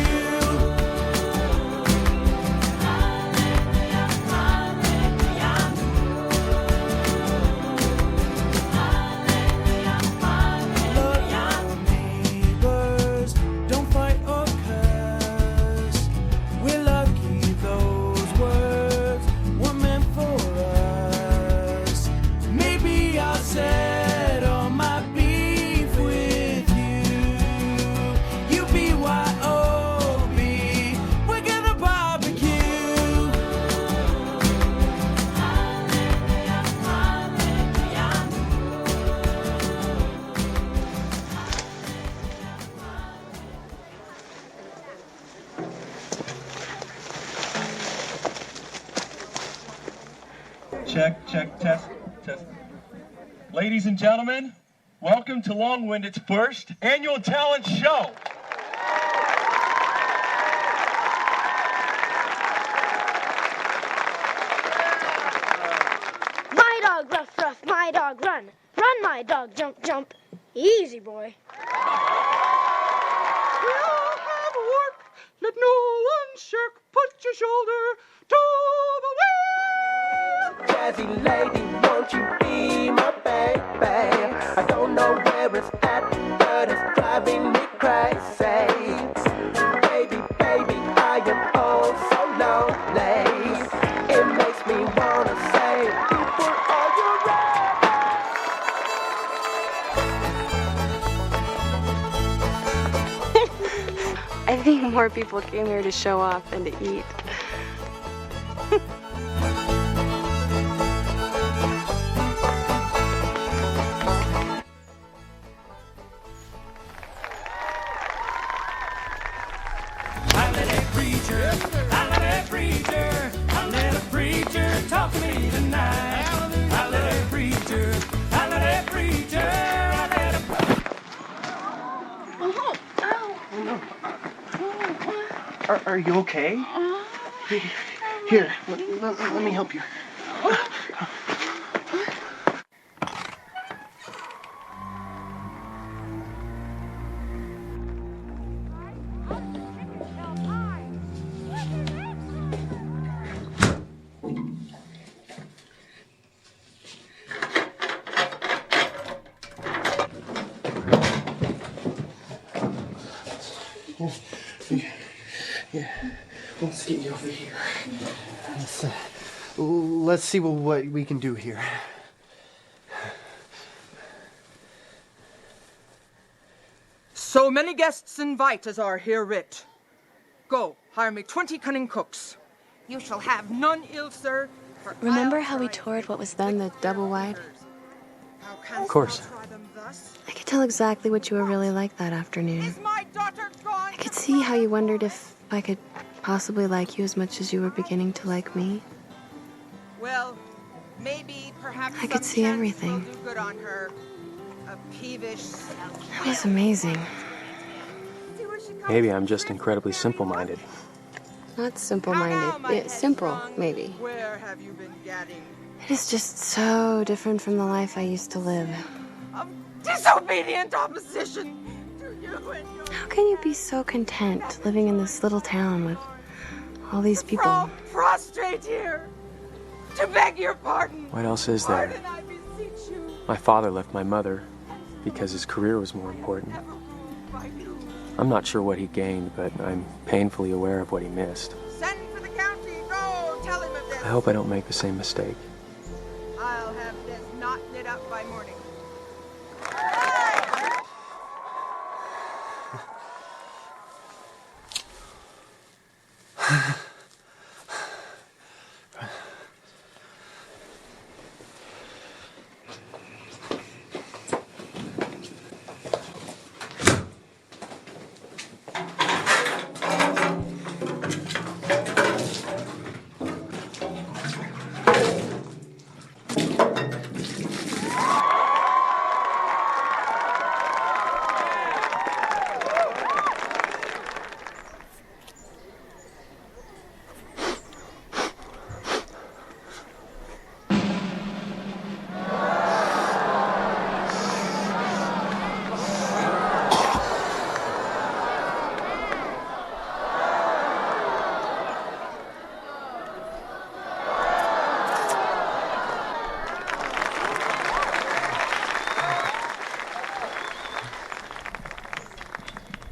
check, test. Ladies and gentlemen, welcome to Longwinded's first annual talent show. My dog, rough, rough, my dog, run. Run, my dog, jump, jump. Easy, boy. We all have work. Let no one shirk. Put your shoulder to the wheel. Jazzy lady, won't you be my baby? I don't know where it's at, but it's driving me crazy. Baby, baby, I am oh so lonely. It makes me wanna say, people, are you I think more people came here to show off than to eat. Talk to me tonight. I let a preacher, I let a preacher, I let a Are you okay? Here, let me help you. Yeah, let's get you over here. Let's see what we can do here. So many guests invite as are here writ. Go, hire me 20 cunning cooks. You shall have none ill, sir. Remember how we toured what was then the double wide? Of course. I could tell exactly what you were really like that afternoon. I could see how you wondered if I could possibly like you as much as you were beginning to like me. Well, maybe, perhaps I could see everything. do good on her. A peevish... It was amazing. Maybe I'm just incredibly simple-minded. Not simple-minded. Yeah, simple, maybe. Where have you been gadding? It is just so different from the life I used to live. Disobedient opposition to you and your... How can you be so content living in this little town with all these people? Prostrate here to beg your pardon. What else is there? Pardon, I beseech you. My father left my mother because his career was more important. I'm not sure what he gained, but I'm painfully aware of what he missed. Send for the county. Go, tell him of this. I hope I don't make the same mistake. I'll have this knot knit up by morning.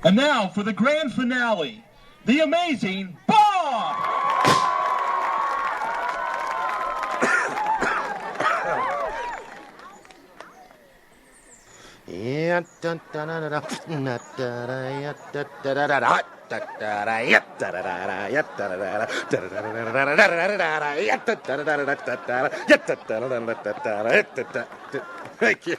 And now for the grand finale, the amazing Bob! Yeah, dun dun dun dun dun dun Thank you.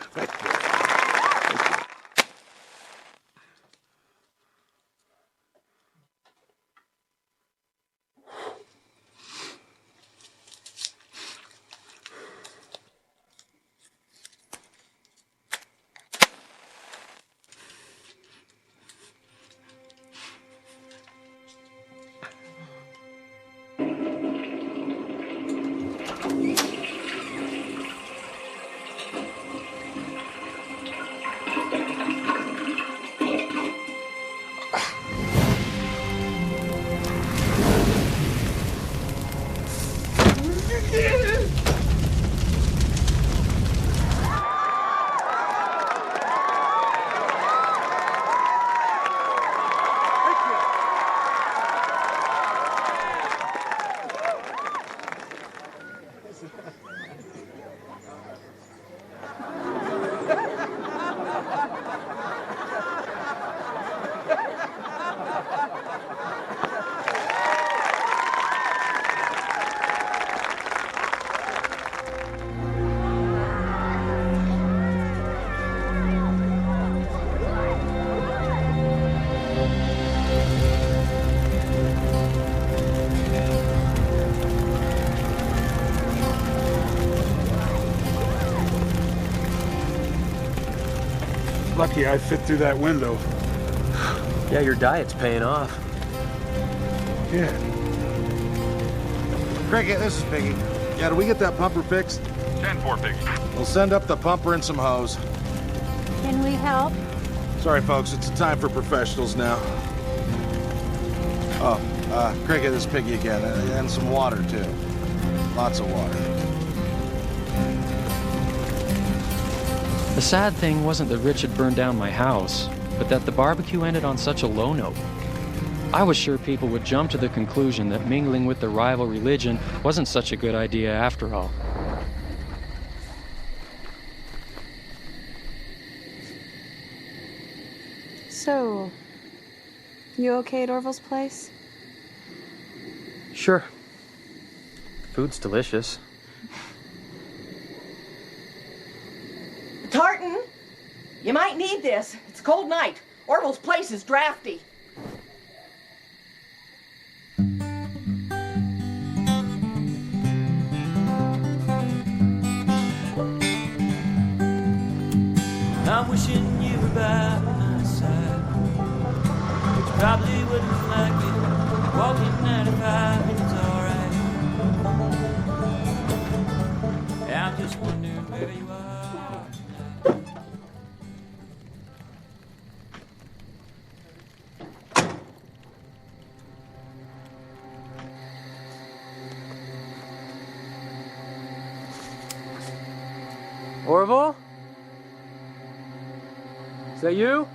Lucky I fit through that window. Yeah, your diet's paying off. Yeah. Cricket, this is Piggy. Yeah, did we get that pumper fixed? 10-4, Piggy. We'll send up the pumper and some hose. Can we help? Sorry, folks, it's time for professionals now. Oh, Cricket, this is Piggy again, and some water, too. Lots of water. The sad thing wasn't that Rich had burned down my house, but that the barbecue ended on such a low note. I was sure people would jump to the conclusion that mingling with the rival religion wasn't such a good idea after all. So, you okay at Orville's place? Sure. Food's delicious. Tartan, you might need this. It's a cold night. Orville's place is drafty. I'm wishing you were by my side. It's probably wouldn't like it. Walking 95 minutes, alright. I'm just wondering where you are. Orville? Is that you?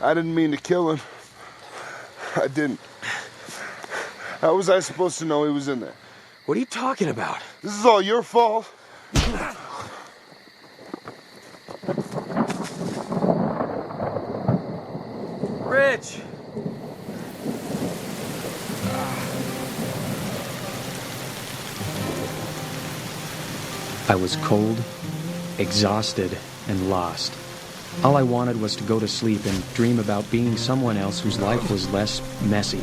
I didn't mean to kill him. I didn't. How was I supposed to know he was in there? What are you talking about? This is all your fault. Rich! I was cold, exhausted, and lost. All I wanted was to go to sleep and dream about being someone else whose life was less messy.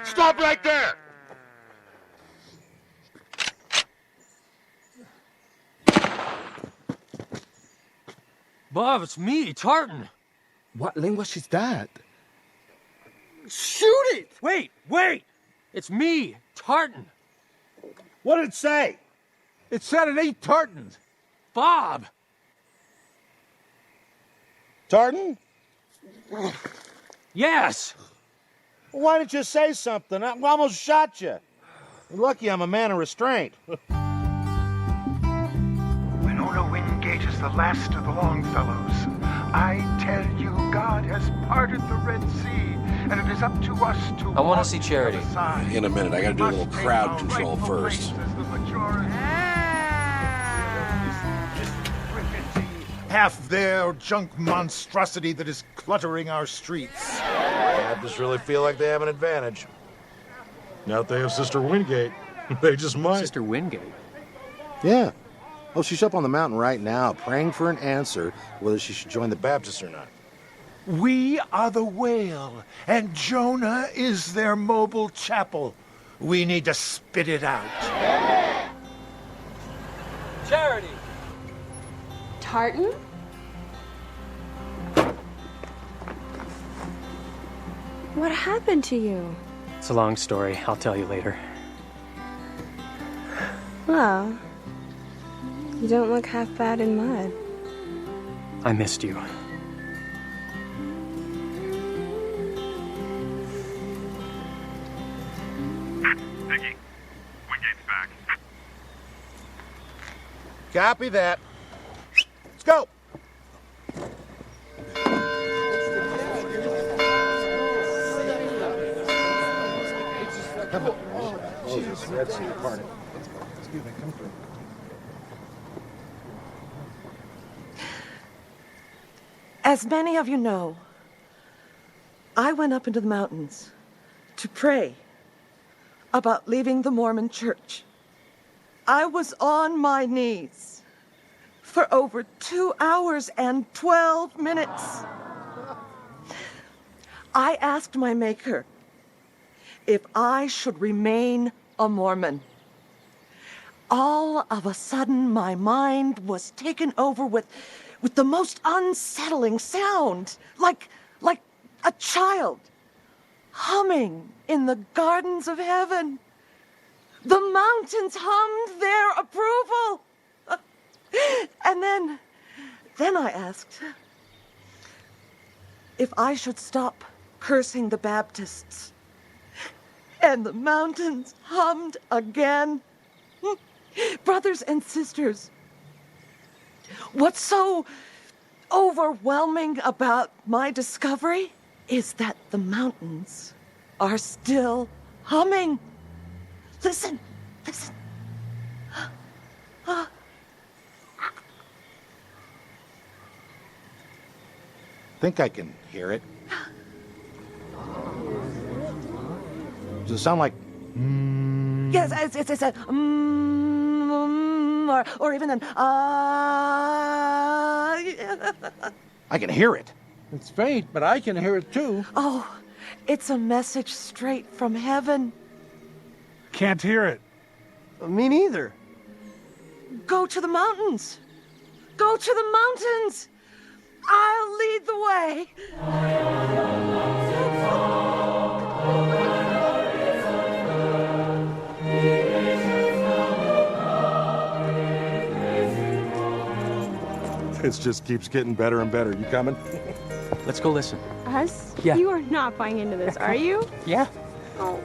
Stop right there! Bob, it's me, Tartan. What language is that? Shoot it! Wait! It's me, Tartan. What did it say? It said it ate tartans. Bob! Tartan? Yes! Why didn't you say something? I almost shot you. You're lucky I'm a man of restraint. When Ola Wingate is the last of the Longfellows, I tell you, God has parted the Red Sea, and it is up to us to. I want to see Charity. In a minute, I gotta do a little crowd control first. Half their junk monstrosity that is cluttering our streets. Baptists really feel like they have an advantage. Now that they have Sister Wingate, they just might. Sister Wingate? Yeah. Oh, she's up on the mountain right now, praying for an answer whether she should join the Baptists or not. We are the whale, and Jonah is their mobile chapel. We need to spit it out. Charity! Tartan? What happened to you? It's a long story. I'll tell you later. Well, you don't look half bad in mud. I missed you. Vicky, Wingate's back. Copy that. Let's go. Come on. Jesus, Red Sea parted. Excuse me, come through. As many of you know, I went up into the mountains to pray about leaving the Mormon church. I was on my knees for over 2 hours and 12 minutes. I asked my Maker if I should remain a Mormon. All of a sudden, my mind was taken over with the most unsettling sound, like a child humming in the gardens of heaven. The mountains hummed their approval. And then I asked if I should stop cursing the Baptists. And the mountains hummed again. Brothers and sisters, what's so overwhelming about my discovery is that the mountains are still humming. Listen, listen. Think I can hear it. Does it sound like... Yes, it's a or even an I can hear it. It's faint, but I can hear it too. Oh, it's a message straight from heaven. Can't hear it. Me neither. Go to the mountains. Go to the mountains. I'll lead the way. It just keeps getting better and better. You coming? Let's go listen. Us? Yeah. You are not buying into this, are you? Yeah. Oh.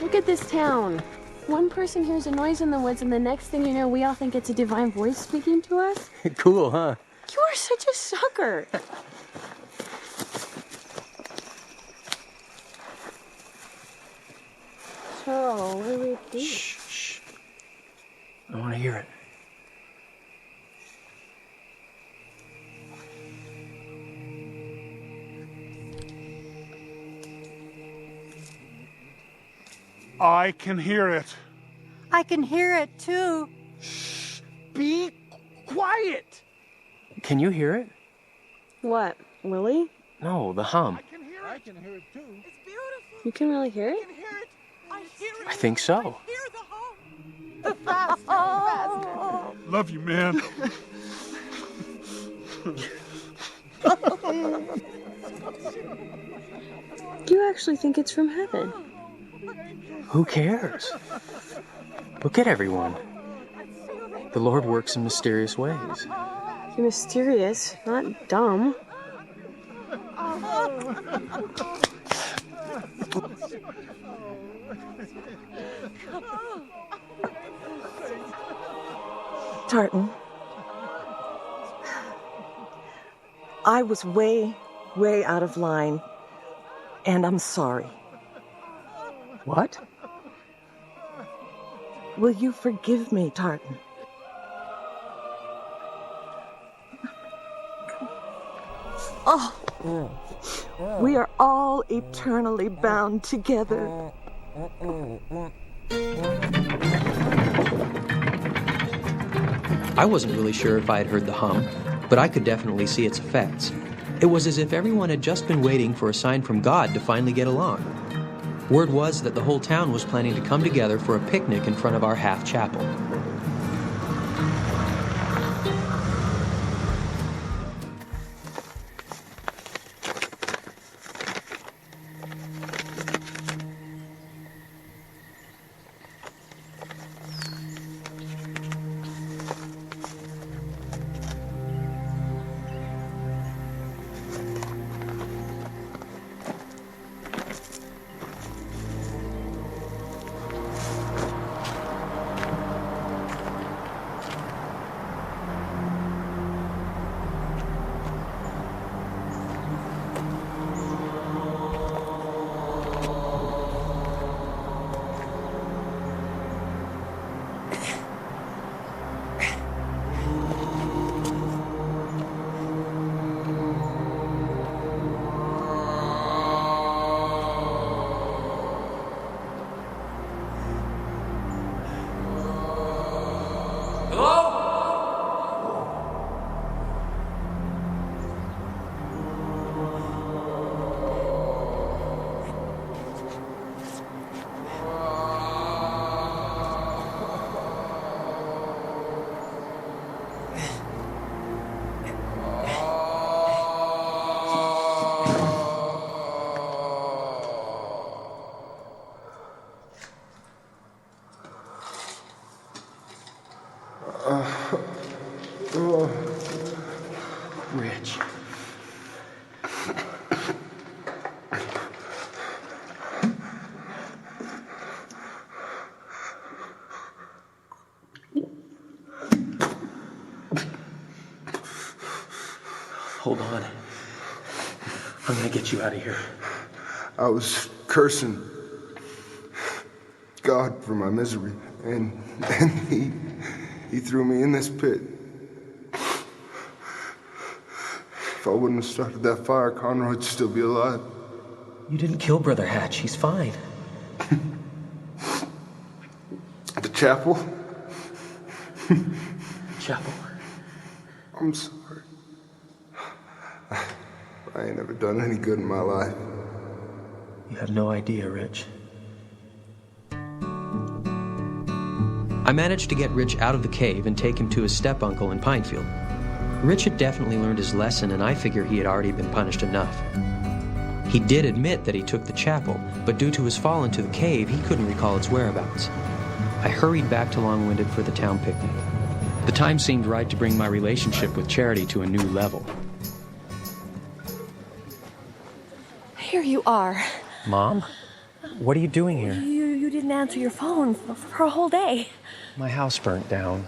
Look at this town. One person hears a noise in the woods, and the next thing you know, we all think it's a divine voice speaking to us. Cool, huh? You are such a sucker. So, what do we do? Shh. I want to hear it. I can hear it. I can hear it too. Be quiet. Can you hear it? What, Willie? No, the hum. I can hear it too. It's beautiful. You can really hear it? I think so. Love you, man. You actually think it's from heaven? Who cares? Look at everyone. The Lord works in mysterious ways. You're mysterious, not dumb. Tartan, I was way out of line, and I'm sorry. What? Will you forgive me, Tartan? Oh, we are all eternally bound together. I wasn't really sure if I had heard the hum, but I could definitely see its effects. It was as if everyone had just been waiting for a sign from God to finally get along. Word was that the whole town was planning to come together for a picnic in front of our half chapel. Rich. Hold on. I'm gonna get you out of here. I was cursing God for my misery, and he threw me in this pit. If I wouldn't have started that fire, Conroy'd still be alive. You didn't kill Brother Hatch. He's fine. The chapel? Chapel. I'm sorry. I ain't ever done any good in my life. You have no idea, Rich. I managed to get Rich out of the cave and take him to his step-uncle in Pinefield. Rich had definitely learned his lesson, and I figure he had already been punished enough. He did admit that he took the chapel, but due to his fall into the cave, he couldn't recall its whereabouts. I hurried back to Long-Winded for the town picnic. The time seemed right to bring my relationship with Charity to a new level. Here you are. Mom? What are you doing here? You didn't answer your phone for a whole day. My house burnt down.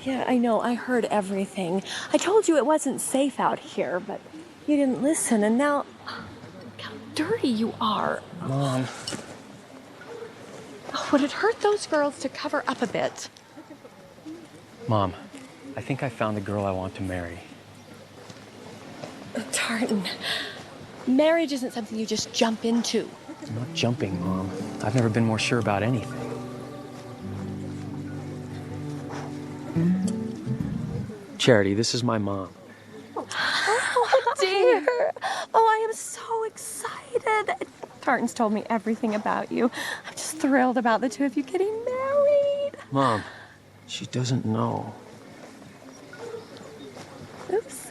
Yeah, I know. I heard everything. I told you it wasn't safe out here, but you didn't listen, and now... Look how dirty you are. Mom. Oh, would it hurt those girls to cover up a bit? Mom, I think I found the girl I want to marry. Tartan, marriage isn't something you just jump into. I'm not jumping, Mom. I've never been more sure about anything. Charity, this is my mom. Oh, dear. Oh, I am so excited. Tartan's told me everything about you. I'm just thrilled about the two of you getting married. Mom, she doesn't know. Oops.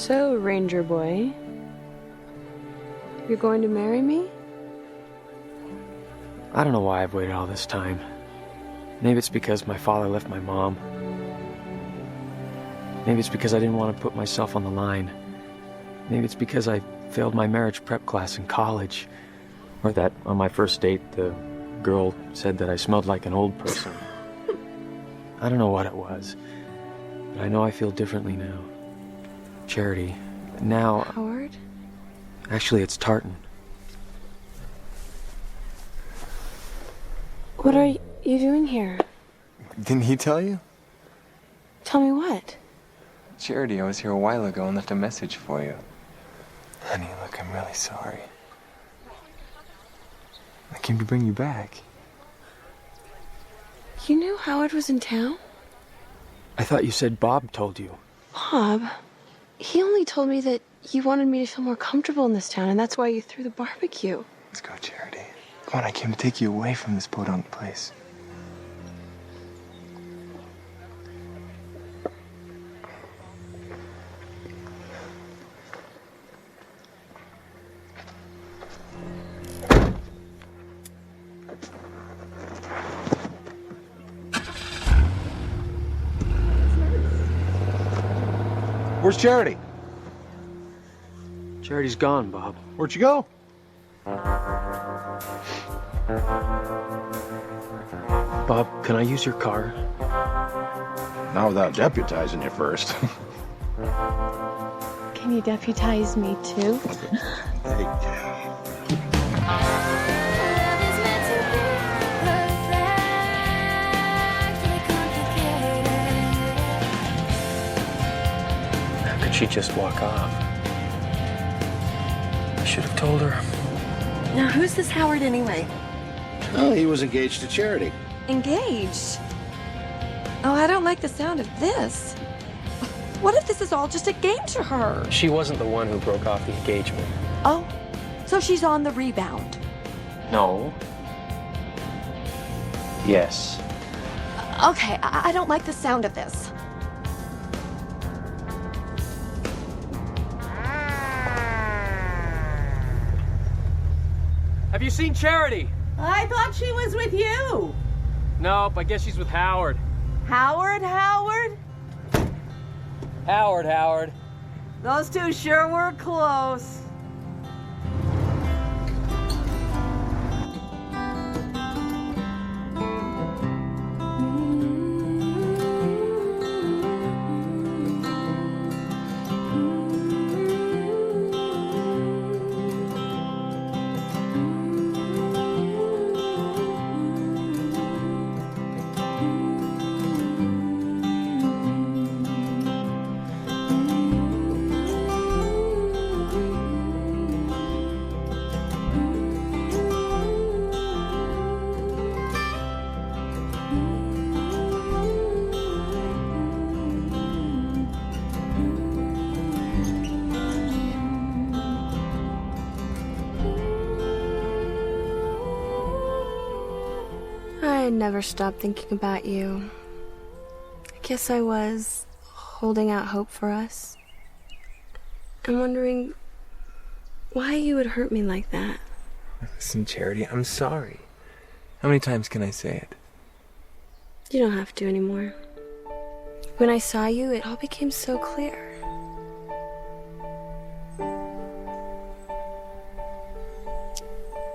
So, Ranger Boy, you're going to marry me? I don't know why I've waited all this time. Maybe it's because my father left my mom. Maybe it's because I didn't want to put myself on the line. Maybe it's because I failed my marriage prep class in college. Or that on my first date, the girl said that I smelled like an old person. I don't know what it was, but I know I feel differently now. Charity. Now... Howard? Actually, it's Tartan. What are you doing here? Didn't he tell you? Tell me what? Charity, I was here a while ago and left a message for you. Honey, look, I'm really sorry. I came to bring you back. You knew Howard was in town? I thought you said Bob told you. Bob? He only told me that you wanted me to feel more comfortable in this town, and that's why you threw the barbecue. Let's go, Charity. Come on, I came to take you away from this podunk place. Where's Charity? Charity's gone, Bob. Where'd you go? Bob, can I use your car? Not without deputizing you first. Can you deputize me too? How could she just walk off? I should have told her. Now, who's this Howard anyway? Oh, he was engaged to Charity. Engaged? Oh, I don't like the sound of this. What if this is all just a game to her? She wasn't the one who broke off the engagement. Oh, so she's on the rebound. No. Yes. Okay, I don't like the sound of this. Have you seen Charity? I thought she was with you. Nope, I guess she's with Howard. Howard? Howard. Those two sure were close. I never stopped thinking about you. I guess I was holding out hope for us. I'm wondering why you would hurt me like that. Listen, Charity, I'm sorry. How many times can I say it? You don't have to anymore. When I saw you, it all became so clear.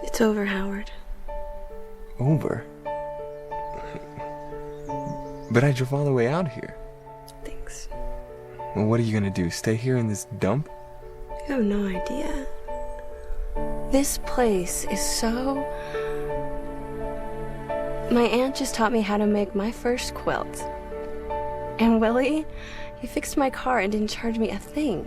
It's over, Howard. Over? But I drove all the way out here. Thanks. Well, what are you gonna do? Stay here in this dump? You have no idea. This place is so... My aunt just taught me how to make my first quilt. And Willie, he fixed my car and didn't charge me a thing.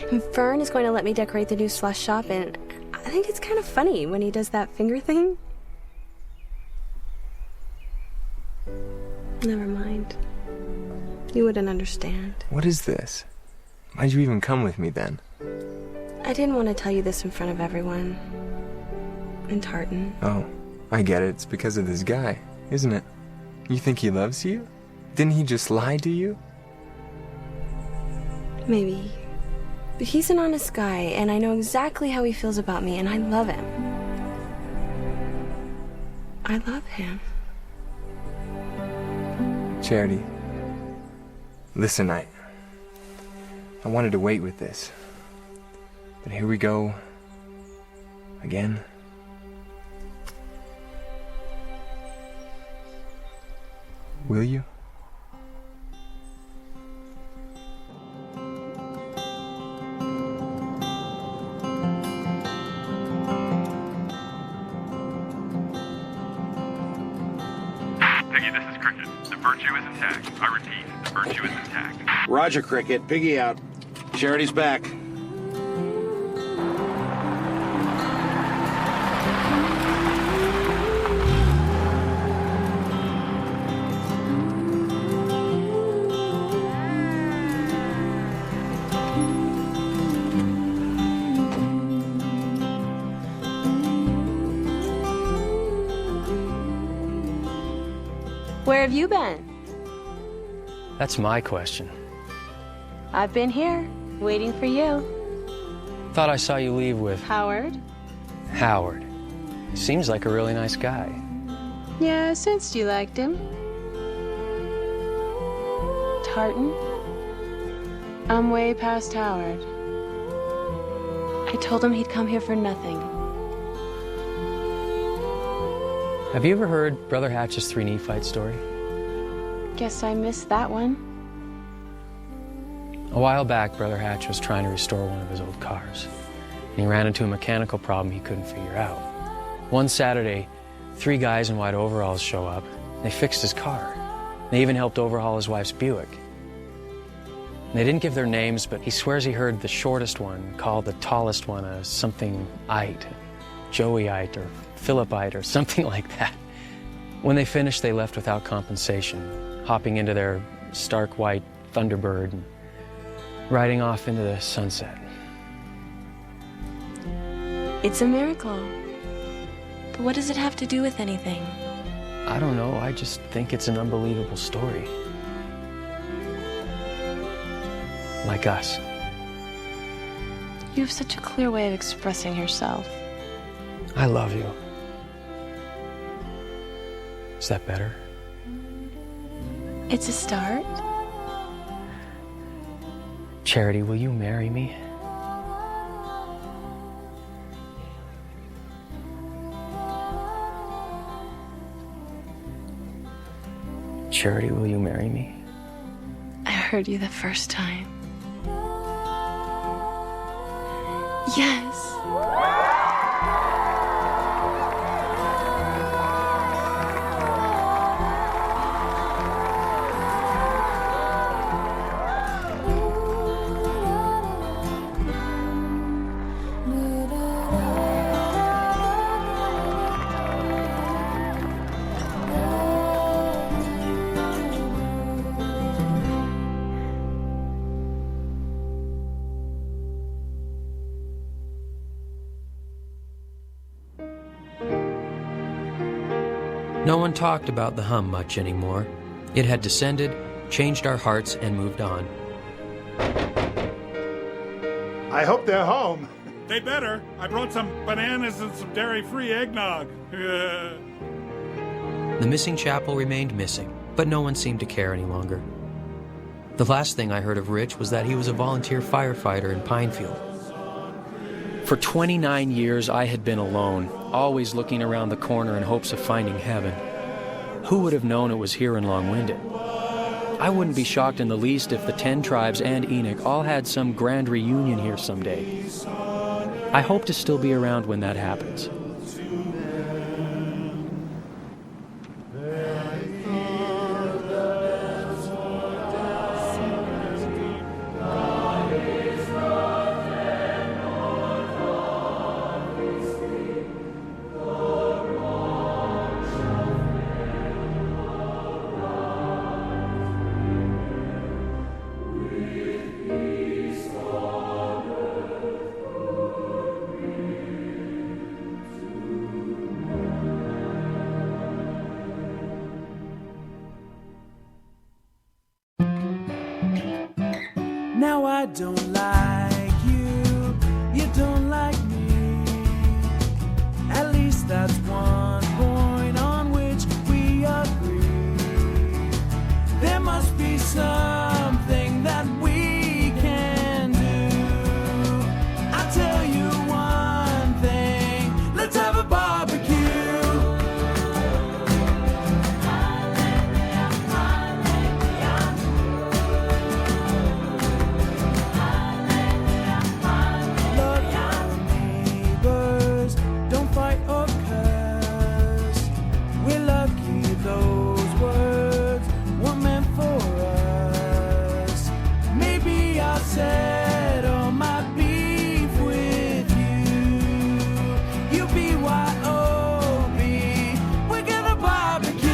And Fern is going to let me decorate the new slush shop, and I think it's kind of funny when he does that finger thing. Never mind. You wouldn't understand. What is this? Why'd you even come with me then? I didn't want to tell you this in front of everyone. In Tartan. Oh, I get it. It's because of this guy, isn't it? You think he loves you? Didn't he just lie to you? Maybe. But he's an honest guy, and I know exactly how he feels about me, and I love him. I love him. Charity, listen, I wanted to wait with this. But here we go. Again. Will you? Piggy, this is Cricket. The virtue is intact. I repeat, the virtue is intact. Roger, Cricket. Piggy out. Charity's back. Where have you been? That's my question. I've been here, waiting for you. Thought I saw you leave with Howard? Howard. Seems like a really nice guy. Yeah, I sensed you liked him. Tartan? I'm way past Howard. I told him he'd come here for nothing. Have you ever heard Brother Hatch's 3 Nephite story? Guess I missed that one. A while back, Brother Hatch was trying to restore one of his old cars, and he ran into a mechanical problem he couldn't figure out. One Saturday, 3 guys in white overalls show up. They fixed his car. They even helped overhaul his wife's Buick. And they didn't give their names, but he swears he heard the shortest one call the tallest one a something Ite, Joey-ite, or Philip-ite, or something like that. When they finished, they left without compensation, hopping into their stark white Thunderbird and riding off into the sunset. It's a miracle. But what does it have to do with anything? I don't know, I just think it's an unbelievable story. Like us. You have such a clear way of expressing yourself. I love you. Is that better? It's a start. Charity, will you marry me? Charity, will you marry me? I heard you the first time. Yes. No one talked about the hum much anymore. It had descended, changed our hearts, and moved on. I hope they're home. They better. I brought some bananas and some dairy-free eggnog. The missing chapel remained missing, but no one seemed to care any longer. The last thing I heard of Rich was that he was a volunteer firefighter in Pinefield. For 29 years, I had been alone, always looking around the corner in hopes of finding heaven. Who would have known it was here in Long-Winded? I wouldn't be shocked in the least if the 10 tribes and Enoch all had some grand reunion here someday. I hope to still be around when that happens. Now I don't like you. don't like me. At least that's one point on which we agree. There must be something that we can do. I tell you one thing, let's have a barbecue. Settle my beef with you. You BYOB, we're gonna barbecue.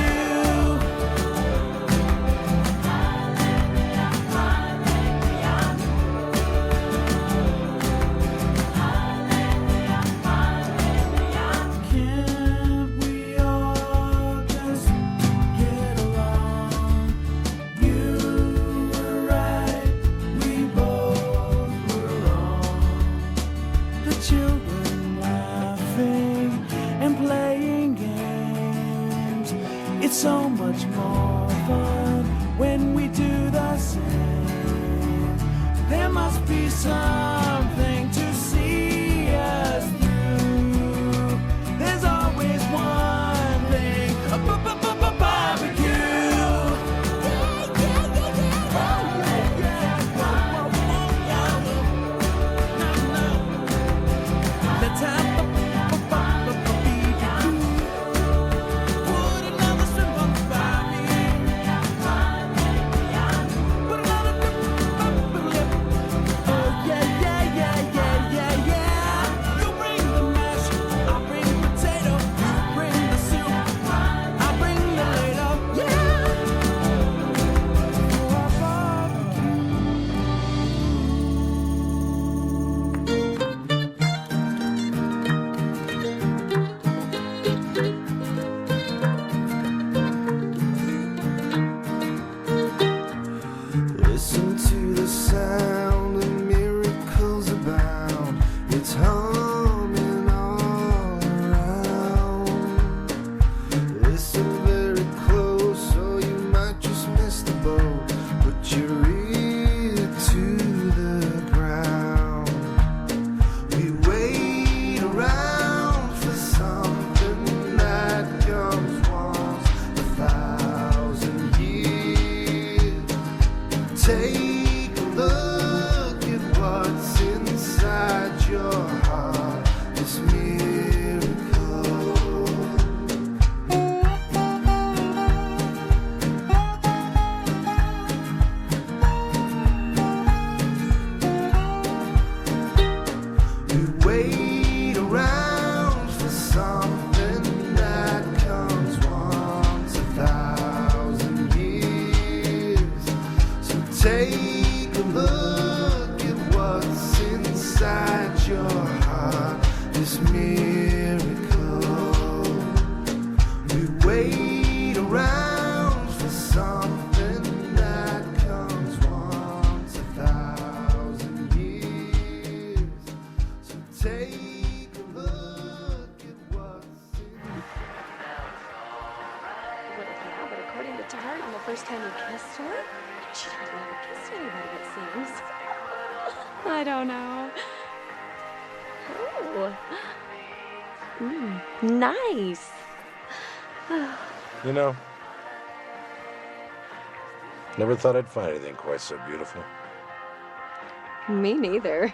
Can't we all just get along? You were right, we both were wrong. The children laughing and playing games. It's so much more fun when we do the same. There must be something to see us through. There's always one thing, a barbecue. Let's have a BBQ. Put another shrimp on the barbie. Put another oh yeah, yeah, yeah, yeah, yeah, yeah. You bring the mash, I bring potato. You bring the soup, I bring the ladle. Yeah. For our barbecue. Listen to the sound of miracles abound. It's humming all around. Listen very close, or you might just miss the boat. Put your ear to the ground. We wait around for something that comes once 1,000 years. Take a look at what's inside your heart. This miracle. We wait around for something that comes once 1,000 years. So take a look at what's inside your heart. This miracle. We wait around for something that comes once 1,000 years. So take a look at what's inside. Yeah, but according to Tartan, the first time you kissed her, she didn't never kissed anybody, it seems. I don't know. Ooh. Nice. You know, never thought I'd find anything quite so beautiful. Me neither.